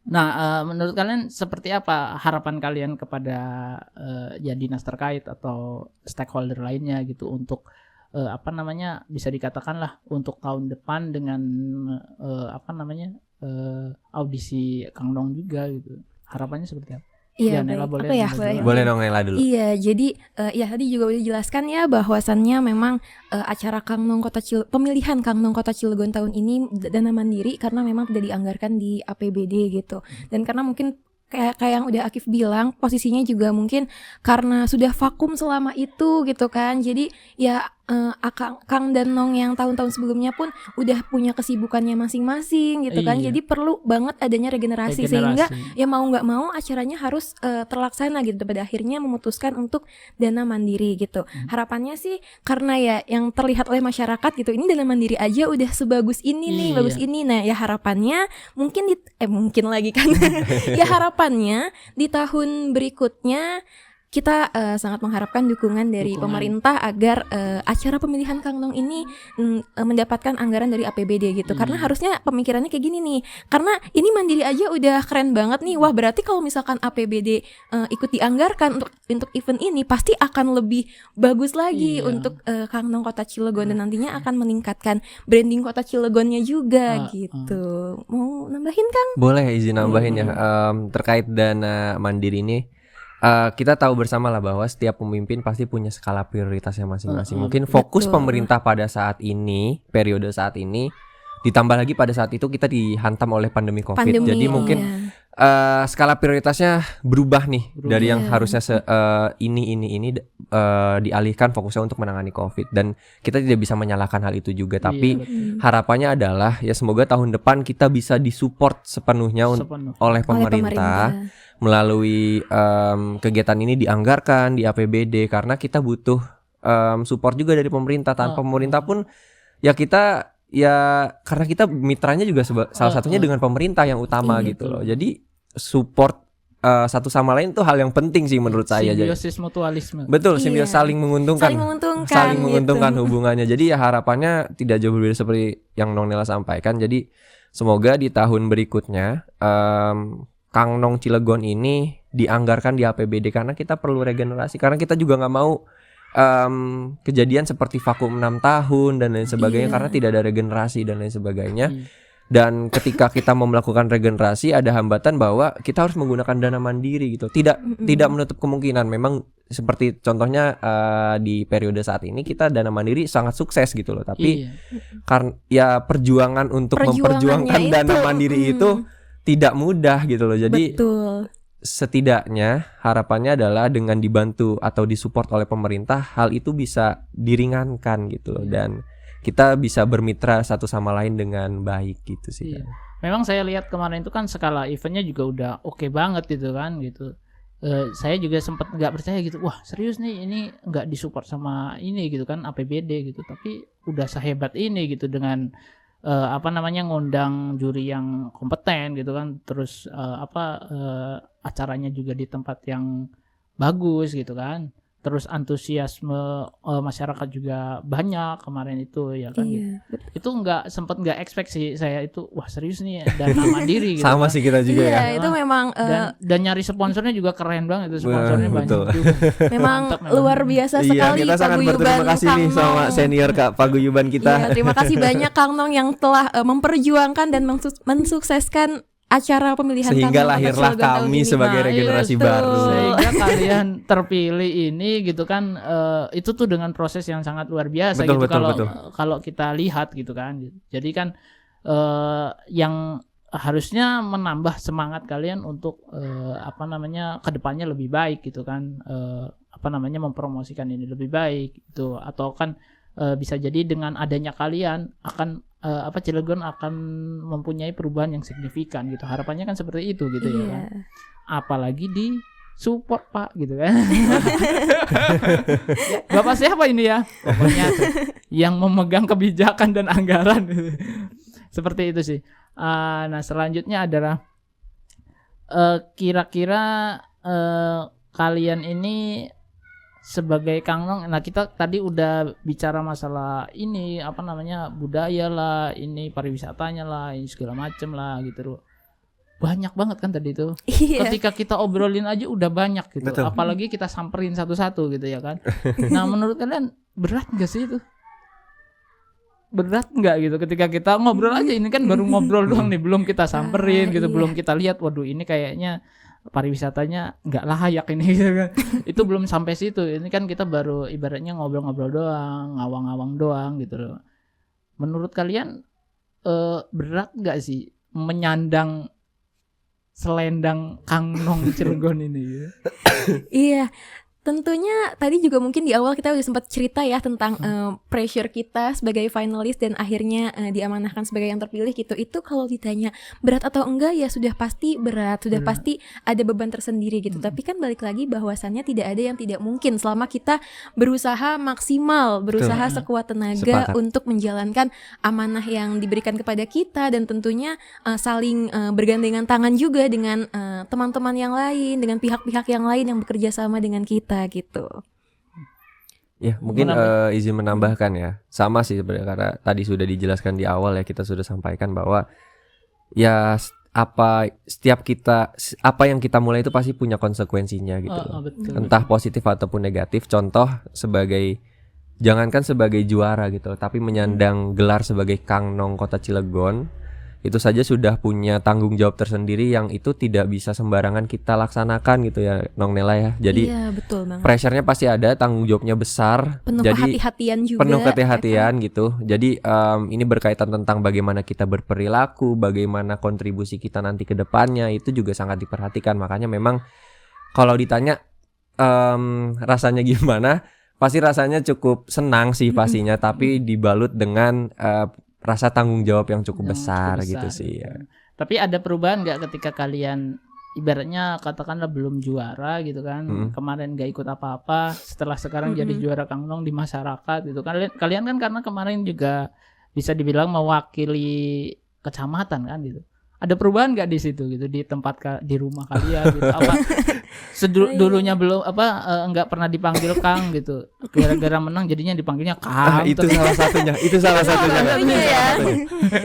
Nah, menurut kalian seperti apa harapan kalian kepada ya dinas terkait atau stakeholder lainnya gitu untuk bisa dikatakan lah untuk tahun depan dengan audisi Kang Nong juga gitu. Harapannya seperti apa? Iya, Ya, Nela baik. boleh Apa ya? Nela Boleh. dulu. Boleh dong Nela dulu. Iya, jadi ya tadi juga udah dijelaskan ya bahwasannya memang acara pemilihan Kang Nong Kota Cilegon tahun ini dana mandiri karena memang tidak dianggarkan di APBD gitu. Dan karena mungkin kayak yang udah Akif bilang, posisinya juga mungkin karena sudah vakum selama itu gitu kan. Jadi ya Kang dan Nong yang tahun-tahun sebelumnya pun udah punya kesibukannya masing-masing gitu kan. Iya. Jadi perlu banget adanya regenerasi sehingga ya mau nggak mau acaranya harus terlaksana gitu. Pada akhirnya memutuskan untuk dana mandiri gitu. Harapannya sih karena ya yang terlihat oleh masyarakat gitu, ini dana mandiri aja udah sebagus ini nih, Iya. bagus ini. Nah ya harapannya mungkin mungkin lagi kan ya harapannya di tahun berikutnya kita sangat mengharapkan dukungan dari pemerintah agar acara pemilihan Kang Nong ini mendapatkan anggaran dari APBD gitu. Karena harusnya pemikirannya kayak gini nih. Karena ini mandiri aja udah keren banget nih. Wah, berarti kalau misalkan APBD ikut dianggarkan untuk event ini pasti akan lebih bagus lagi untuk Kang Nong Kota Cilegon dan nantinya akan meningkatkan branding Kota Cilegonnya juga gitu. Mau nambahin Kang? Boleh izin nambahin ya terkait dana mandiri ini. Kita tahu bersama lah bahwa setiap pemimpin pasti punya skala prioritasnya masing-masing. Mungkin fokus pemerintah pada saat ini, periode saat ini, ditambah lagi pada saat itu kita dihantam oleh pandemi COVID. Jadi mungkin skala prioritasnya berubah nih dari yang harusnya ini dialihkan fokusnya untuk menangani COVID. Dan kita tidak bisa menyalahkan hal itu juga. Tapi harapannya adalah ya semoga tahun depan kita bisa disupport sepenuhnya oleh pemerintah. Melalui kegiatan ini dianggarkan di APBD karena kita butuh support juga dari pemerintah. Tanpa pemerintah pun ya kita karena kita mitranya juga salah satunya dengan pemerintah yang utama gitu loh. Jadi support satu sama lain itu hal yang penting sih menurut saya. Simbiosis mutualisme. Betul, simbiosis saling menguntungkan. Saling menguntungkan hubungannya. Jadi ya harapannya tidak jauh berbeda seperti yang Nong Nela sampaikan. Jadi semoga di tahun berikutnya Kang Nong Cilegon ini dianggarkan di APBD karena kita perlu regenerasi, karena kita juga nggak mau kejadian seperti vakum 6 tahun dan lain sebagainya karena tidak ada regenerasi dan lain sebagainya. Dan ketika kita mau melakukan regenerasi ada hambatan bahwa kita harus menggunakan dana mandiri gitu. Tidak menutup kemungkinan memang seperti contohnya di periode saat ini kita dana mandiri sangat sukses gitu loh. Tapi karena ya perjuangan untuk memperjuangkan dana mandiri itu tidak mudah gitu loh. Jadi setidaknya harapannya adalah dengan dibantu atau disupport oleh pemerintah hal itu bisa diringankan gitu loh. Dan kita bisa bermitra satu sama lain dengan baik gitu sih. Memang saya lihat kemarin itu kan skala eventnya juga udah oke banget gitu kan gitu. Saya juga sempat nggak percaya gitu. Wah serius nih ini nggak disupport sama ini gitu kan APBD gitu. Tapi udah sehebat ini gitu dengan ngundang juri yang kompeten gitu kan, terus acaranya juga di tempat yang bagus gitu kan, terus antusiasme masyarakat juga banyak kemarin itu ya kan gitu. Itu sempat nggak expect sih saya itu, wah serius nih dana mandiri gitu. Sama kan. sih kita juga ya. Itu memang dan nyari sponsornya juga keren banget itu, sponsornya banyak juga. Memang luar biasa sekali. Kita sangat berterima kasih nih sama senior Kak Paguyuban kita. Terima kasih banyak Kang Nong yang telah memperjuangkan dan mensukseskan acara pemilihan sehingga lahirlah kami sebagai regenerasi baru. Sehingga kalian terpilih ini gitu kan, itu tuh dengan proses yang sangat luar biasa gitu kalau kita lihat gitu kan. Jadi kan yang harusnya menambah semangat kalian untuk kedepannya lebih baik gitu kan, mempromosikan ini lebih baik gitu, atau kan bisa jadi dengan adanya kalian akan Cilegon akan mempunyai perubahan yang signifikan gitu. Harapannya kan seperti itu gitu ya kan. Apalagi di support Pak gitu kan. Ya, Bapak siapa ini ya? Pokoknya yang memegang kebijakan dan anggaran. Seperti itu sih. Nah selanjutnya adalah kira-kira kalian ini sebagai Kang Nong, nah kita tadi udah bicara masalah ini budaya lah, ini pariwisatanya lah, ini segala macem lah gitu loh. Banyak banget kan tadi itu. Ketika kita obrolin aja udah banyak gitu. Betul. Apalagi kita samperin satu-satu gitu ya kan. Nah menurut kalian berat gak sih itu? Berat nggak gitu ketika kita ngobrol aja, ini kan baru ngobrol doang nih, belum kita samperin gitu, belum kita lihat waduh ini kayaknya pariwisatanya nggak layak ini gitu kan. Itu belum sampai situ, ini kan kita baru ibaratnya ngobrol-ngobrol doang, ngawang-ngawang doang gitu loh. Menurut kalian berat nggak sih menyandang selendang Kang Nong Cilegon ini gitu? Iya, tentunya tadi juga mungkin di awal kita udah sempat cerita ya tentang pressure kita sebagai finalis dan akhirnya diamanahkan sebagai yang terpilih gitu. Itu kalau ditanya berat atau enggak ya sudah pasti berat, sudah pasti ada beban tersendiri gitu. Tapi kan balik lagi bahwasannya tidak ada yang tidak mungkin selama kita berusaha maksimal, berusaha sekuat tenaga untuk menjalankan amanah yang diberikan kepada kita, dan tentunya saling bergandengan tangan juga dengan teman-teman yang lain, dengan pihak-pihak yang lain yang bekerja sama dengan kita gitu. Ya mungkin izin menambahkan ya, sama sih sebenarnya karena tadi sudah dijelaskan di awal ya, kita sudah sampaikan bahwa ya apa yang kita mulai itu pasti punya konsekuensinya gitu loh. Betul. Entah positif ataupun negatif. Contoh jangankan sebagai juara gitu, tapi menyandang gelar sebagai Kang Nong Kota Cilegon itu saja sudah punya tanggung jawab tersendiri yang itu tidak bisa sembarangan kita laksanakan gitu ya Nong Nela ya. Jadi iya, betul banget. pressure-nya pasti ada, tanggung jawabnya besar. Penuh jadi kehati-hatian juga. penuh kehati-hatian gitu. Jadi ini berkaitan tentang bagaimana kita berperilaku, bagaimana kontribusi kita nanti ke depannya, itu juga sangat diperhatikan. Makanya memang kalau ditanya rasanya gimana, pasti rasanya cukup senang sih pastinya, tapi dibalut dengan rasa tanggung jawab yang cukup besar gitu sih ya. Tapi ada perubahan nggak ketika kalian ibaratnya katakanlah belum juara gitu kan, kemarin nggak ikut apa-apa, setelah sekarang jadi juara Kang Nong di masyarakat gitu kan? Kalian kan karena kemarin juga bisa dibilang mewakili kecamatan kan gitu. Ada perubahan nggak di situ gitu, di tempat di rumah kalian gitu? Apa dulunya belum nggak pernah dipanggil Kang gitu, gara-gara menang jadinya dipanggilnya Kang. Itu salah satunya. Ya.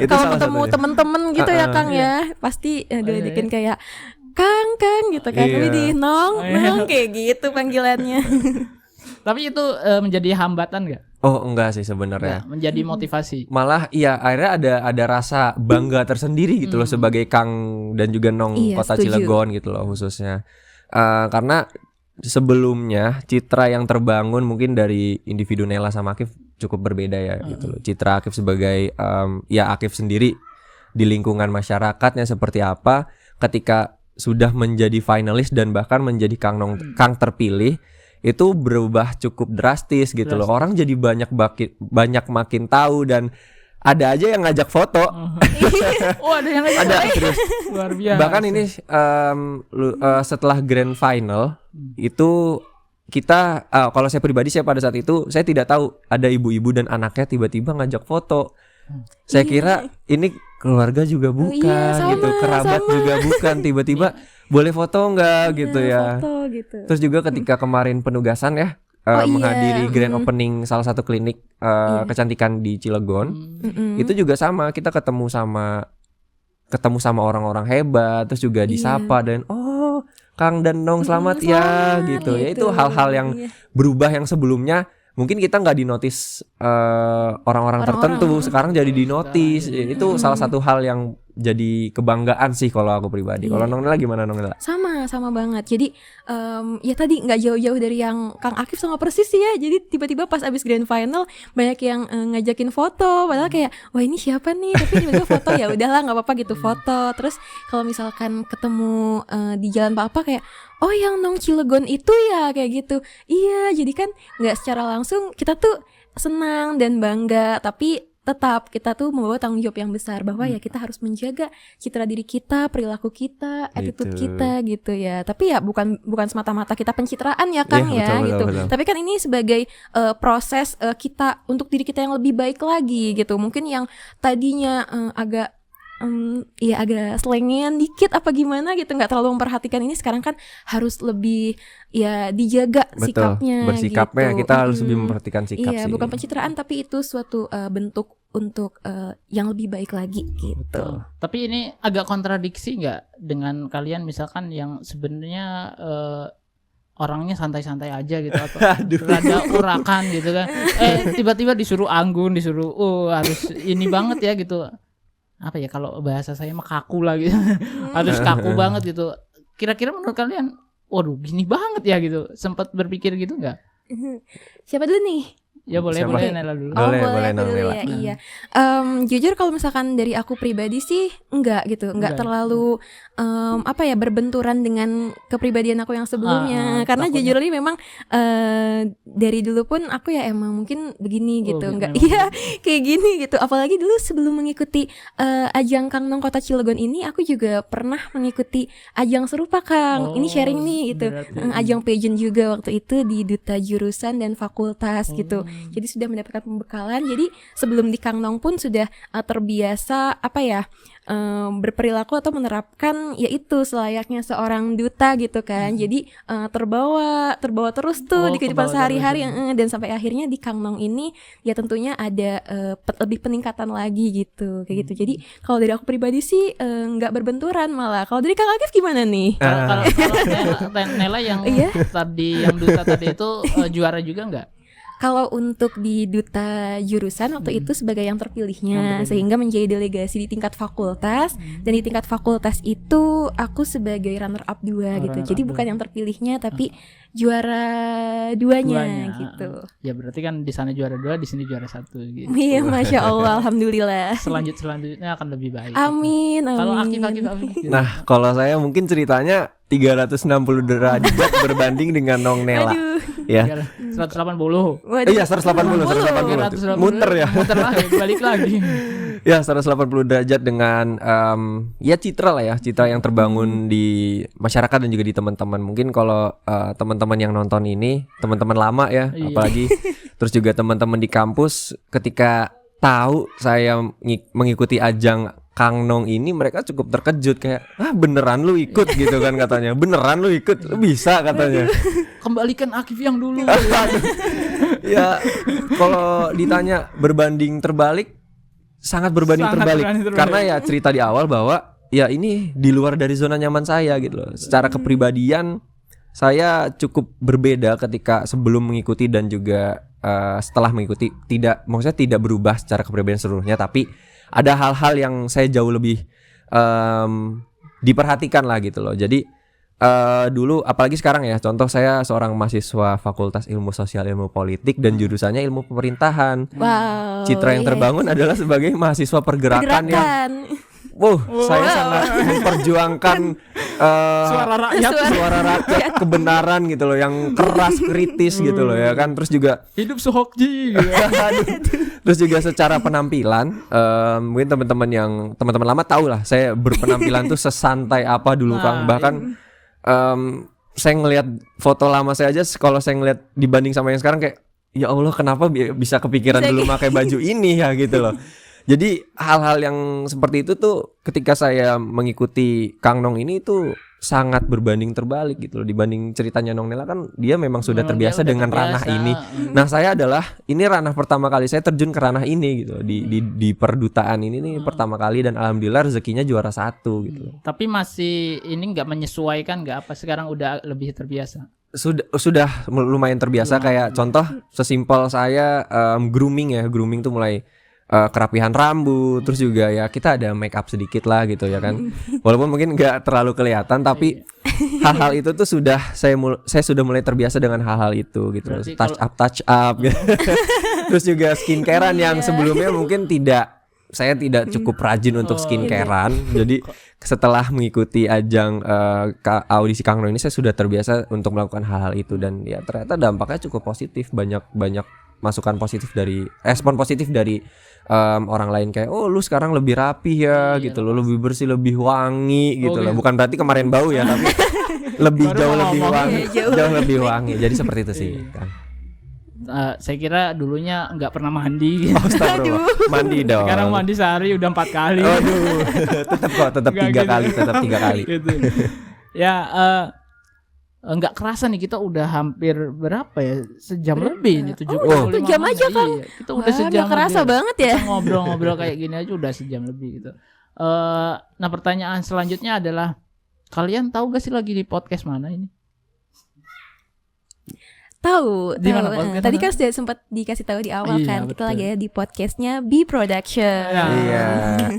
Kalau ketemu temen-temen gitu ya Kang ya, pasti diledekin kayak Kang gitu kan, Widih Nong kayak gitu panggilannya. Tapi itu menjadi hambatan nggak? Oh enggak sih sebenarnya. Menjadi motivasi. Malah iya, akhirnya ada rasa bangga tersendiri gitu loh sebagai Kang dan juga Nong Kota Cilegon gitu loh khususnya. Karena sebelumnya citra yang terbangun mungkin dari individu Nela sama Akif cukup berbeda ya gitu loh. Citra Akif sebagai Akif sendiri di lingkungan masyarakatnya seperti apa, ketika sudah menjadi finalis dan bahkan menjadi Kang terpilih, itu berubah cukup drastis gitu loh. Orang jadi banyak makin tahu, dan ada aja yang ngajak foto. Ada yang ngajak. Ada terus. Luar biasa. Bahkan ini setelah grand final itu kita kalau saya pribadi, saya pada saat itu saya tidak tahu ada ibu-ibu dan anaknya tiba-tiba ngajak foto. Saya kira ini keluarga juga bukan gitu, kerabat juga bukan, tiba-tiba boleh foto nggak gitu ya. Foto gitu. Terus juga ketika kemarin penugasan ya, menghadiri grand opening salah satu klinik kecantikan di Cilegon, itu juga sama, kita ketemu sama orang-orang hebat, terus juga disapa dan Kang dan Nong selamat ya gitu. Ya itu hal-hal yang berubah, yang sebelumnya mungkin kita nggak dinotis orang-orang tertentu, sekarang jadi dinotis. Itu salah satu hal yang jadi kebanggaan sih kalau aku pribadi. Kalau Nong Nela gimana Nong Nela? Sama banget. Jadi ya tadi nggak jauh-jauh dari yang Kang Akif sama persis ya. Jadi tiba-tiba pas abis grand final banyak yang ngajakin foto. Padahal kayak wah ini siapa nih? Tapi tiba-tiba foto, ya udahlah nggak apa-apa gitu foto. Terus kalau misalkan ketemu di jalan apa kayak oh yang Nong Cilegon itu ya kayak gitu. Iya, jadi kan nggak secara langsung kita tuh senang dan bangga, tapi tetap kita tuh membawa tanggung jawab yang besar bahwa ya kita harus menjaga citra diri kita, perilaku kita, attitude Gitu. kita gitu ya. Tapi ya bukan semata-mata kita pencitraan ya Kang Iya, ya betul, gitu. betul. Tapi kan ini sebagai proses kita untuk diri kita yang lebih baik lagi gitu. Mungkin yang tadinya agak ya agak selengean dikit apa gimana gitu, nggak terlalu memperhatikan ini, sekarang kan harus lebih ya dijaga Betul. sikapnya Bersikapnya gitu. kita harus lebih memperhatikan sikap Iya, sih. bukan pencitraan tapi itu suatu bentuk untuk yang lebih baik lagi gitu. Betul. Tapi ini agak kontradiksi nggak dengan kalian misalkan yang sebenarnya orangnya santai-santai aja gitu atau rada urakan gitu kan. Tiba-tiba disuruh anggun, disuruh harus ini banget ya gitu. Apa ya kalau bahasa saya mah kaku lah gitu. Harus kaku banget gitu. Kira-kira menurut kalian waduh gini banget ya gitu. Sempat berpikir gitu nggak? Siapa dulu nih? Ya boleh Siapa? Nela dulu. Boleh, boleh Nong dulu Nela. ya. Iya. Jujur kalau misalkan dari aku pribadi sih enggak gitu, enggak Enggak. terlalu berbenturan dengan kepribadian aku yang sebelumnya. Karena takutnya. jujur memang dari dulu pun aku ya emang mungkin begini Oh, gitu, enggak memang. iya kayak gini gitu. Apalagi dulu sebelum mengikuti ajang Kang Nong Kota Cilegon ini, aku juga pernah mengikuti ajang serupa Kang. Ini sharing nih gitu. berarti. Ajang pageant juga waktu itu di duta jurusan dan fakultas gitu. Jadi sudah mendapatkan pembekalan. Jadi sebelum di Kang Nong pun sudah terbiasa berperilaku atau menerapkan yaitu selayaknya seorang duta gitu kan. Jadi terbawa terus tuh di kehidupan kebawa sehari-hari terus dan sampai akhirnya di Kang Nong ini ya tentunya ada lebih peningkatan lagi gitu kayak gitu. Jadi kalau dari aku pribadi sih nggak berbenturan malah. Kalau dari Kang Akif gimana nih? Kalau Nela yang Iya. tadi yang duta tadi itu juara juga nggak? Kalau untuk di duta jurusan waktu itu sebagai yang terpilihnya, sehingga menjadi delegasi di tingkat fakultas, dan di tingkat fakultas itu aku sebagai runner up 2 gitu. runner Jadi up bukan dua. yang terpilihnya tapi juara duanya gitu. Ya berarti kan di sana juara 2, di sini juara 1 gitu. Iya, Masya Allah, Alhamdulillah. Selanjutnya akan lebih baik. Amin, amin. Kalau Akif gitu. Nah, kalau saya mungkin ceritanya 360 derajat berbanding dengan Nong Nela. Aduh, Ya. 180. waduh. Iya, 180. Muter ya. Muter lagi, balik lagi. Ya, 180 derajat dengan ya citra lah ya, citra yang terbangun di masyarakat dan juga di teman-teman. Mungkin kalau teman-teman yang nonton ini, teman-teman lama ya, Iya. apalagi terus juga teman-teman di kampus ketika tahu saya mengikuti ajang Kang Nong ini, mereka cukup terkejut kayak, beneran lu ikut gitu kan katanya. Beneran lu ikut, lu bisa katanya. Kembalikan Akif yang dulu. Ya, kalau ditanya berbanding terbalik, sangat berbanding Sangat terbalik. berbanding terbalik. Karena ya cerita di awal bahwa ya ini di luar dari zona nyaman saya gitu loh. Secara kepribadian saya cukup berbeda ketika sebelum mengikuti dan juga setelah mengikuti. Maksudnya tidak berubah secara kepribadian seluruhnya, tapi ada hal-hal yang saya jauh lebih diperhatikan lah gitu loh. Jadi dulu apalagi sekarang ya, contoh saya seorang mahasiswa Fakultas Ilmu Sosial Ilmu Politik dan jurusannya Ilmu Pemerintahan. Wow. Citra yang iya. terbangun adalah sebagai mahasiswa pergerakan yang saya sangat memperjuangkan suara rakyat, kebenaran gitu loh, yang keras, kritis gitu loh ya kan. Terus juga Hidup Suhokji gitu. terus juga secara penampilan, mungkin teman-teman lama tahu lah saya berpenampilan tuh sesantai apa dulu Kang. Bahkan saya ngelihat foto lama saya aja, kalau saya ngelihat dibanding sama yang sekarang kayak ya Allah, kenapa bisa kepikiran dulu pakai baju ini ya gitu loh. Jadi hal-hal yang seperti itu tuh ketika saya mengikuti Kang Nong ini tuh sangat berbanding terbalik gitu loh. Dibanding ceritanya Nong Nela kan dia memang sudah Memang terbiasa dia udah dengan ranah terbiasa. ini. Nah, saya adalah ini ranah pertama kali saya terjun ke ranah ini gitu. Di perdutaan ini nih pertama kali, dan alhamdulillah rezekinya juara 1 gitu loh. Tapi masih ini nggak menyesuaikan nggak apa sekarang udah lebih terbiasa? Sudah lumayan terbiasa. Kayak contoh sesimpel saya grooming tuh mulai kerapihan rambut, terus juga ya kita ada make up sedikit lah gitu ya kan. Walaupun mungkin nggak terlalu kelihatan, tapi hal-hal itu tuh saya sudah mulai terbiasa dengan hal-hal itu gitu. Berarti touch up gitu. Terus juga skincarean yang sebelumnya mungkin saya tidak cukup rajin untuk skincarean. Jadi setelah mengikuti ajang audisi Kang Nong ini, saya sudah terbiasa untuk melakukan hal-hal itu, dan ya ternyata dampaknya cukup positif. Banyak masukan positif respon positif dari orang lain kayak oh lu sekarang lebih rapi ya gitu loh, lebih bersih, lebih wangi gitu loh. Bukan berarti kemarin bau ya, tapi lebih Baru jauh mau lebih ngomong. wangi, Jauh jauh lebih wangi. Jadi seperti itu sih. Kang. Saya kira dulunya nggak pernah mandi. Astagfirullah. Mandi dong. Sekarang mandi sehari udah 4 kali. Aduh, tetap Nggak 3 gitu. kali, tetap 3 kali. Gitu. Ya nggak kerasa nih kita udah hampir berapa ya, sejam lebih nih, 75 1 jam menit. aja, Kang. Iya, kita udah Wah, sejam nggak kerasa lebih. banget ya. Kita ngobrol-ngobrol kayak gini aja udah sejam lebih gitu. Nah pertanyaan selanjutnya adalah kalian tahu gak sih lagi di podcast mana ini? Tahu, Di mana tahu. podcast Tadi mana? kan sudah sempat dikasih tahu di awal Iya, kan. Kita betul. lagi ada di podcastnya B Production. Ya. Iya.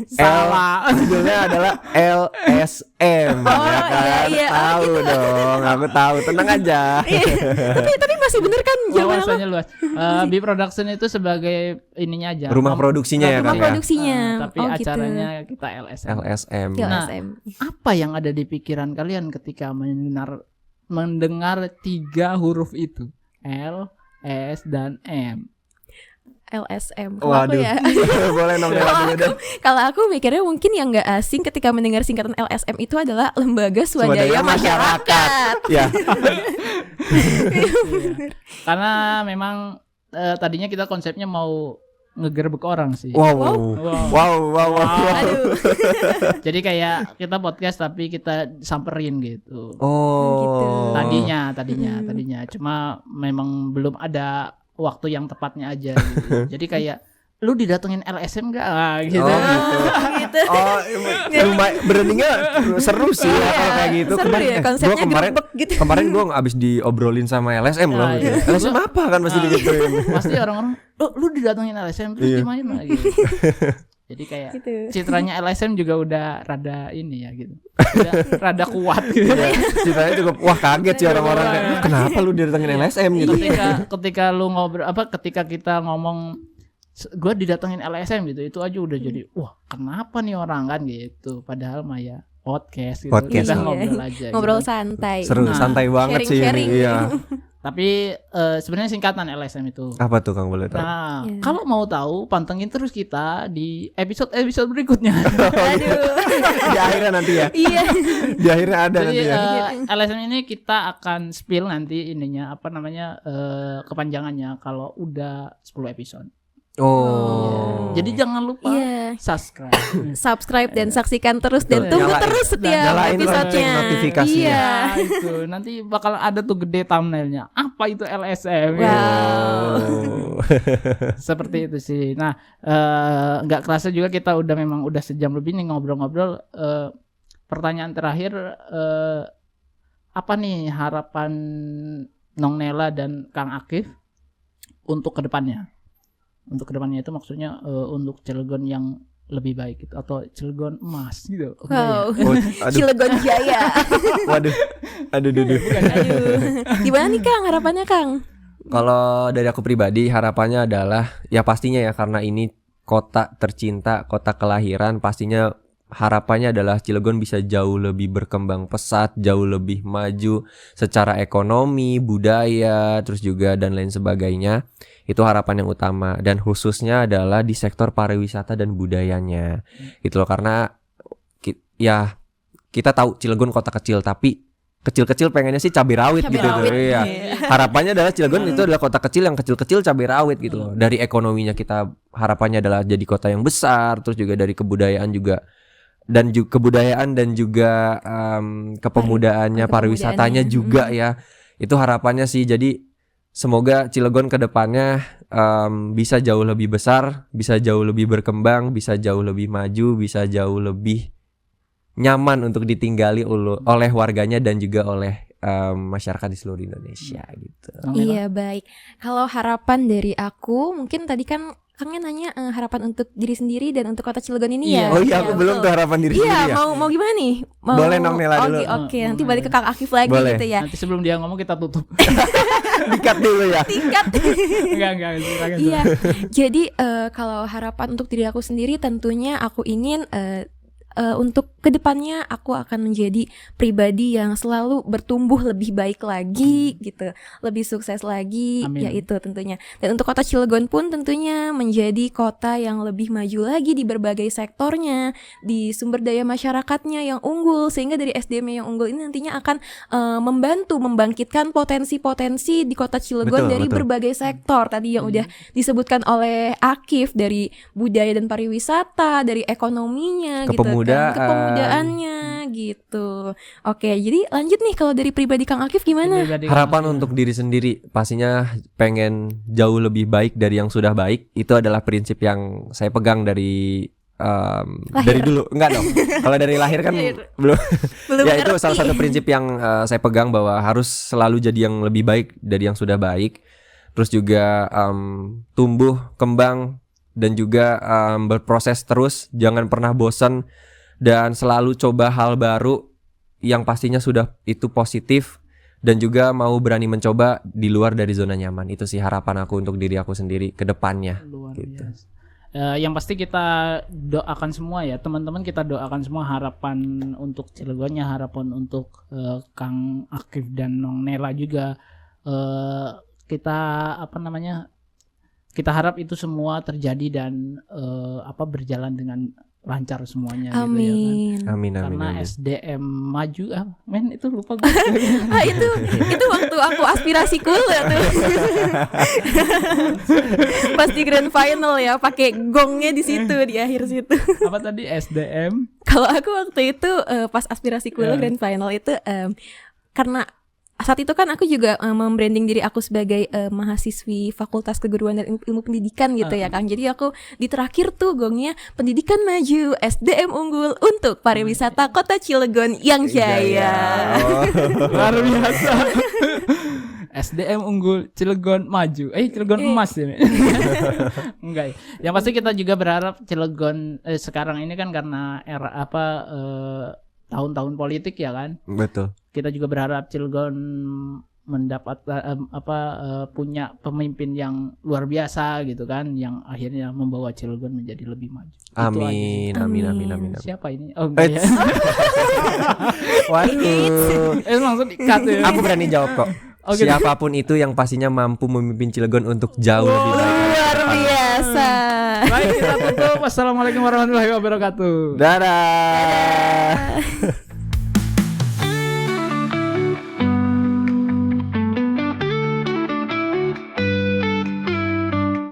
Salah. Judulnya adalah LSM ya kan. iya, Tahu dong, aku tahu. Tenang aja. tapi masih bener kan jawaban aku? Wawasannya luas. B Production itu sebagai ininya aja. Rumah produksinya ya Rumah kan ya. produksinya. Tapi Oh, gitu. acaranya kita LSM. LSM. Nah, LSM. Apa yang ada di pikiran kalian ketika mendengar 3 huruf itu? L, S, dan M. LSM. Kalau aku Waduh. ya. Boleh dong dulu deh. Kalau aku mikirnya mungkin yang nggak asing ketika mendengar singkatan LSM itu adalah Lembaga Swadaya Swadaya Masyarakat. Ya. Iya. Karena memang tadinya kita konsepnya mau ngegerbek orang sih. Wow. Aduh. Jadi kayak kita podcast tapi kita samperin gitu. Oh. Tadinya. Cuma memang belum ada waktu yang tepatnya aja gitu. Jadi kayak lu didatengin LSM gak? Gitu. Oh gitu. Gitu. Oh, beraninya seru sih ya kalau kayak gitu. Seru ya, konsepnya gerbek gitu. Kemarin gue abis diobrolin sama LSM loh. Ah, Gitu. iya. LSM apa kan masih digituin. Pasti orang-orang, lu didatengin LSM terus Iya. gimana gitu. Jadi kayak Gitu. citranya LSM juga udah rada ini ya gitu. Udah rada kuat gitu. Iya. Ceritanya juga wah kaget sih orang-orang kayak, kenapa lu didatengin LSM gitu. Ketika lu ngobrol ketika kita ngomong gue didatengin LSM gitu, itu aja udah jadi wah kenapa nih orang kan gitu. Padahal mah ya podcast gitu. Podcast. Kita Iya. ngobrol aja. Ngobrol gitu. santai. Seru, Nah, santai banget sih ini. sharing-sharing. Iya. Tapi sebenarnya singkatan LSM itu. Apa tuh Kang boleh tahu? Nah, Iya. kalau mau tahu pantengin terus kita di episode berikutnya. Aduh. Di akhirnya nanti ya. Iya. Di akhirnya ada Jadi nanti ya. LSM ini kita akan spill nanti ininya apa namanya kepanjangannya kalau udah 10 episode. Oh. Jadi jangan lupa Iya. subscribe. Subscribe dan saksikan terus dan Betul. tunggu Nyalain. terus setiap Nyalain episodenya. lonceng notifikasinya. Iya. Nah, itu nanti bakal ada tuh gede thumbnailnya. Apa itu LSM? Wow. Oh. Seperti itu sih. Nah, nggak kerasa juga kita memang udah sejam lebih nih ngobrol-ngobrol. Pertanyaan terakhir, apa nih harapan Nong Nela dan Kang Akif untuk kedepannya? Untuk kedepannya itu maksudnya untuk Cilegon yang lebih baik gitu, atau Cilegon emas gitu. Oh, Wow. Oh, aduh. Cilegon Jaya. Waduh. Aduh. Aduh. Gimana nih Kang harapannya Kang? Kalau dari aku pribadi harapannya adalah ya pastinya ya karena ini kota tercinta, kota kelahiran, pastinya harapannya adalah Cilegon bisa jauh lebih berkembang pesat, jauh lebih maju secara ekonomi, budaya, terus juga dan lain sebagainya. Itu harapan yang utama dan khususnya adalah di sektor pariwisata dan budayanya. Gitu loh, karena ya kita tahu Cilegon kota kecil tapi kecil-kecil pengennya sih cabai rawit Cabai gitu rawit. tuh. Iya. Harapannya adalah Cilegon itu adalah kota kecil yang kecil-kecil cabai rawit gitu loh. Dari ekonominya kita harapannya adalah jadi kota yang besar, terus juga dari kebudayaan juga dan kebudayaan dan juga kepemudaannya, pariwisatanya juga ya. Itu harapannya sih. Jadi semoga Cilegon ke depannya bisa jauh lebih besar, bisa jauh lebih berkembang, bisa jauh lebih maju, bisa jauh lebih nyaman untuk ditinggali oleh warganya dan juga oleh masyarakat di seluruh Indonesia gitu. Iya baik. Kalau harapan dari aku mungkin tadi kan Kangnya nanya harapan untuk diri sendiri dan untuk kota Cilegon ini ya. Oh iya, aku belum betul. tuh harapan diri Iya, sendiri ya. mau gimana nih? Boleh Nong Nela dulu. Oke, nanti balik ke Kang Akif lagi Boleh. gitu ya. Nanti sebelum dia ngomong kita tutup. Dikat dulu ya. Tingkat. Enggak. Silakan. Iya. Jadi kalau harapan untuk diri aku sendiri tentunya aku ingin untuk kedepannya aku akan menjadi pribadi yang selalu bertumbuh lebih baik lagi gitu, lebih sukses lagi. Amin. Yaitu tentunya. Dan untuk kota Cilegon pun tentunya menjadi kota yang lebih maju lagi di berbagai sektornya, di sumber daya masyarakatnya yang unggul, sehingga dari SDM yang unggul ini nantinya akan membantu membangkitkan potensi-potensi di kota Cilegon Betul, dari betul. berbagai sektor tadi yang udah disebutkan oleh Akif, dari budaya dan pariwisata, dari ekonominya gitu Kepemudaan. kan, kepemudaannya gitu. Oke, jadi lanjut nih, kalau dari pribadi Kang Akif gimana? Pribadi Harapan kamu. untuk diri sendiri pastinya pengen jauh lebih baik dari yang sudah baik. Itu adalah prinsip yang saya pegang dari dari dulu. Enggak dong. Kalau dari lahir kan belum. Belum Ya itu ngerti. salah satu prinsip yang saya pegang, bahwa harus selalu jadi yang lebih baik dari yang sudah baik. Terus juga tumbuh, kembang, dan juga berproses terus. Jangan pernah bosan dan selalu coba hal baru yang pastinya sudah itu positif, dan juga mau berani mencoba di luar dari zona nyaman. Itu sih harapan aku untuk diri aku sendiri ke depannya. Luar Gitu. biasa. Yang pasti kita doakan semua ya teman-teman, kita doakan semua, harapan untuk Cilegonnya, harapan untuk Kang Akif dan Nong Nela juga, kita kita harap itu semua terjadi dan berjalan dengan lancar semuanya gitu ya kan. Amin. Amin, amin, Karena amin. SDM maju itu lupa gue. itu waktu aku aspirasi kuliah tuh. Pas di grand final ya, pakai gongnya di situ, di akhir situ. Apa tadi SDM? Kalau aku waktu itu pas aspirasi kuliah grand final itu karena saat itu kan aku juga membranding diri aku sebagai mahasiswi Fakultas Keguruan dan Ilmu Pendidikan gitu ya Kang. Jadi aku di terakhir tuh gongnya pendidikan maju, SDM unggul untuk pariwisata Kota Cilegon yang jaya. Oh. Luar biasa. SDM unggul, Cilegon maju. Cilegon emas ya. Enggak. Yang pasti kita juga berharap Cilegon sekarang ini kan karena era tahun-tahun politik ya kan. Betul. Kita juga berharap Cilegon mendapat punya pemimpin yang luar biasa gitu kan, yang akhirnya membawa Cilegon menjadi lebih maju. Itu aja sih. Amin, amin, amin, amin. Siapa ini? Oh enggak ya. Waduh. Langsung di-cut ya. Aku berani jawab kok. Oke. Siapapun itu yang pastinya mampu memimpin Cilegon untuk jauh lebih baik. Luar biasa. Baik, kita tutup. Wassalamualaikum warahmatullahi wabarakatuh. Dadah.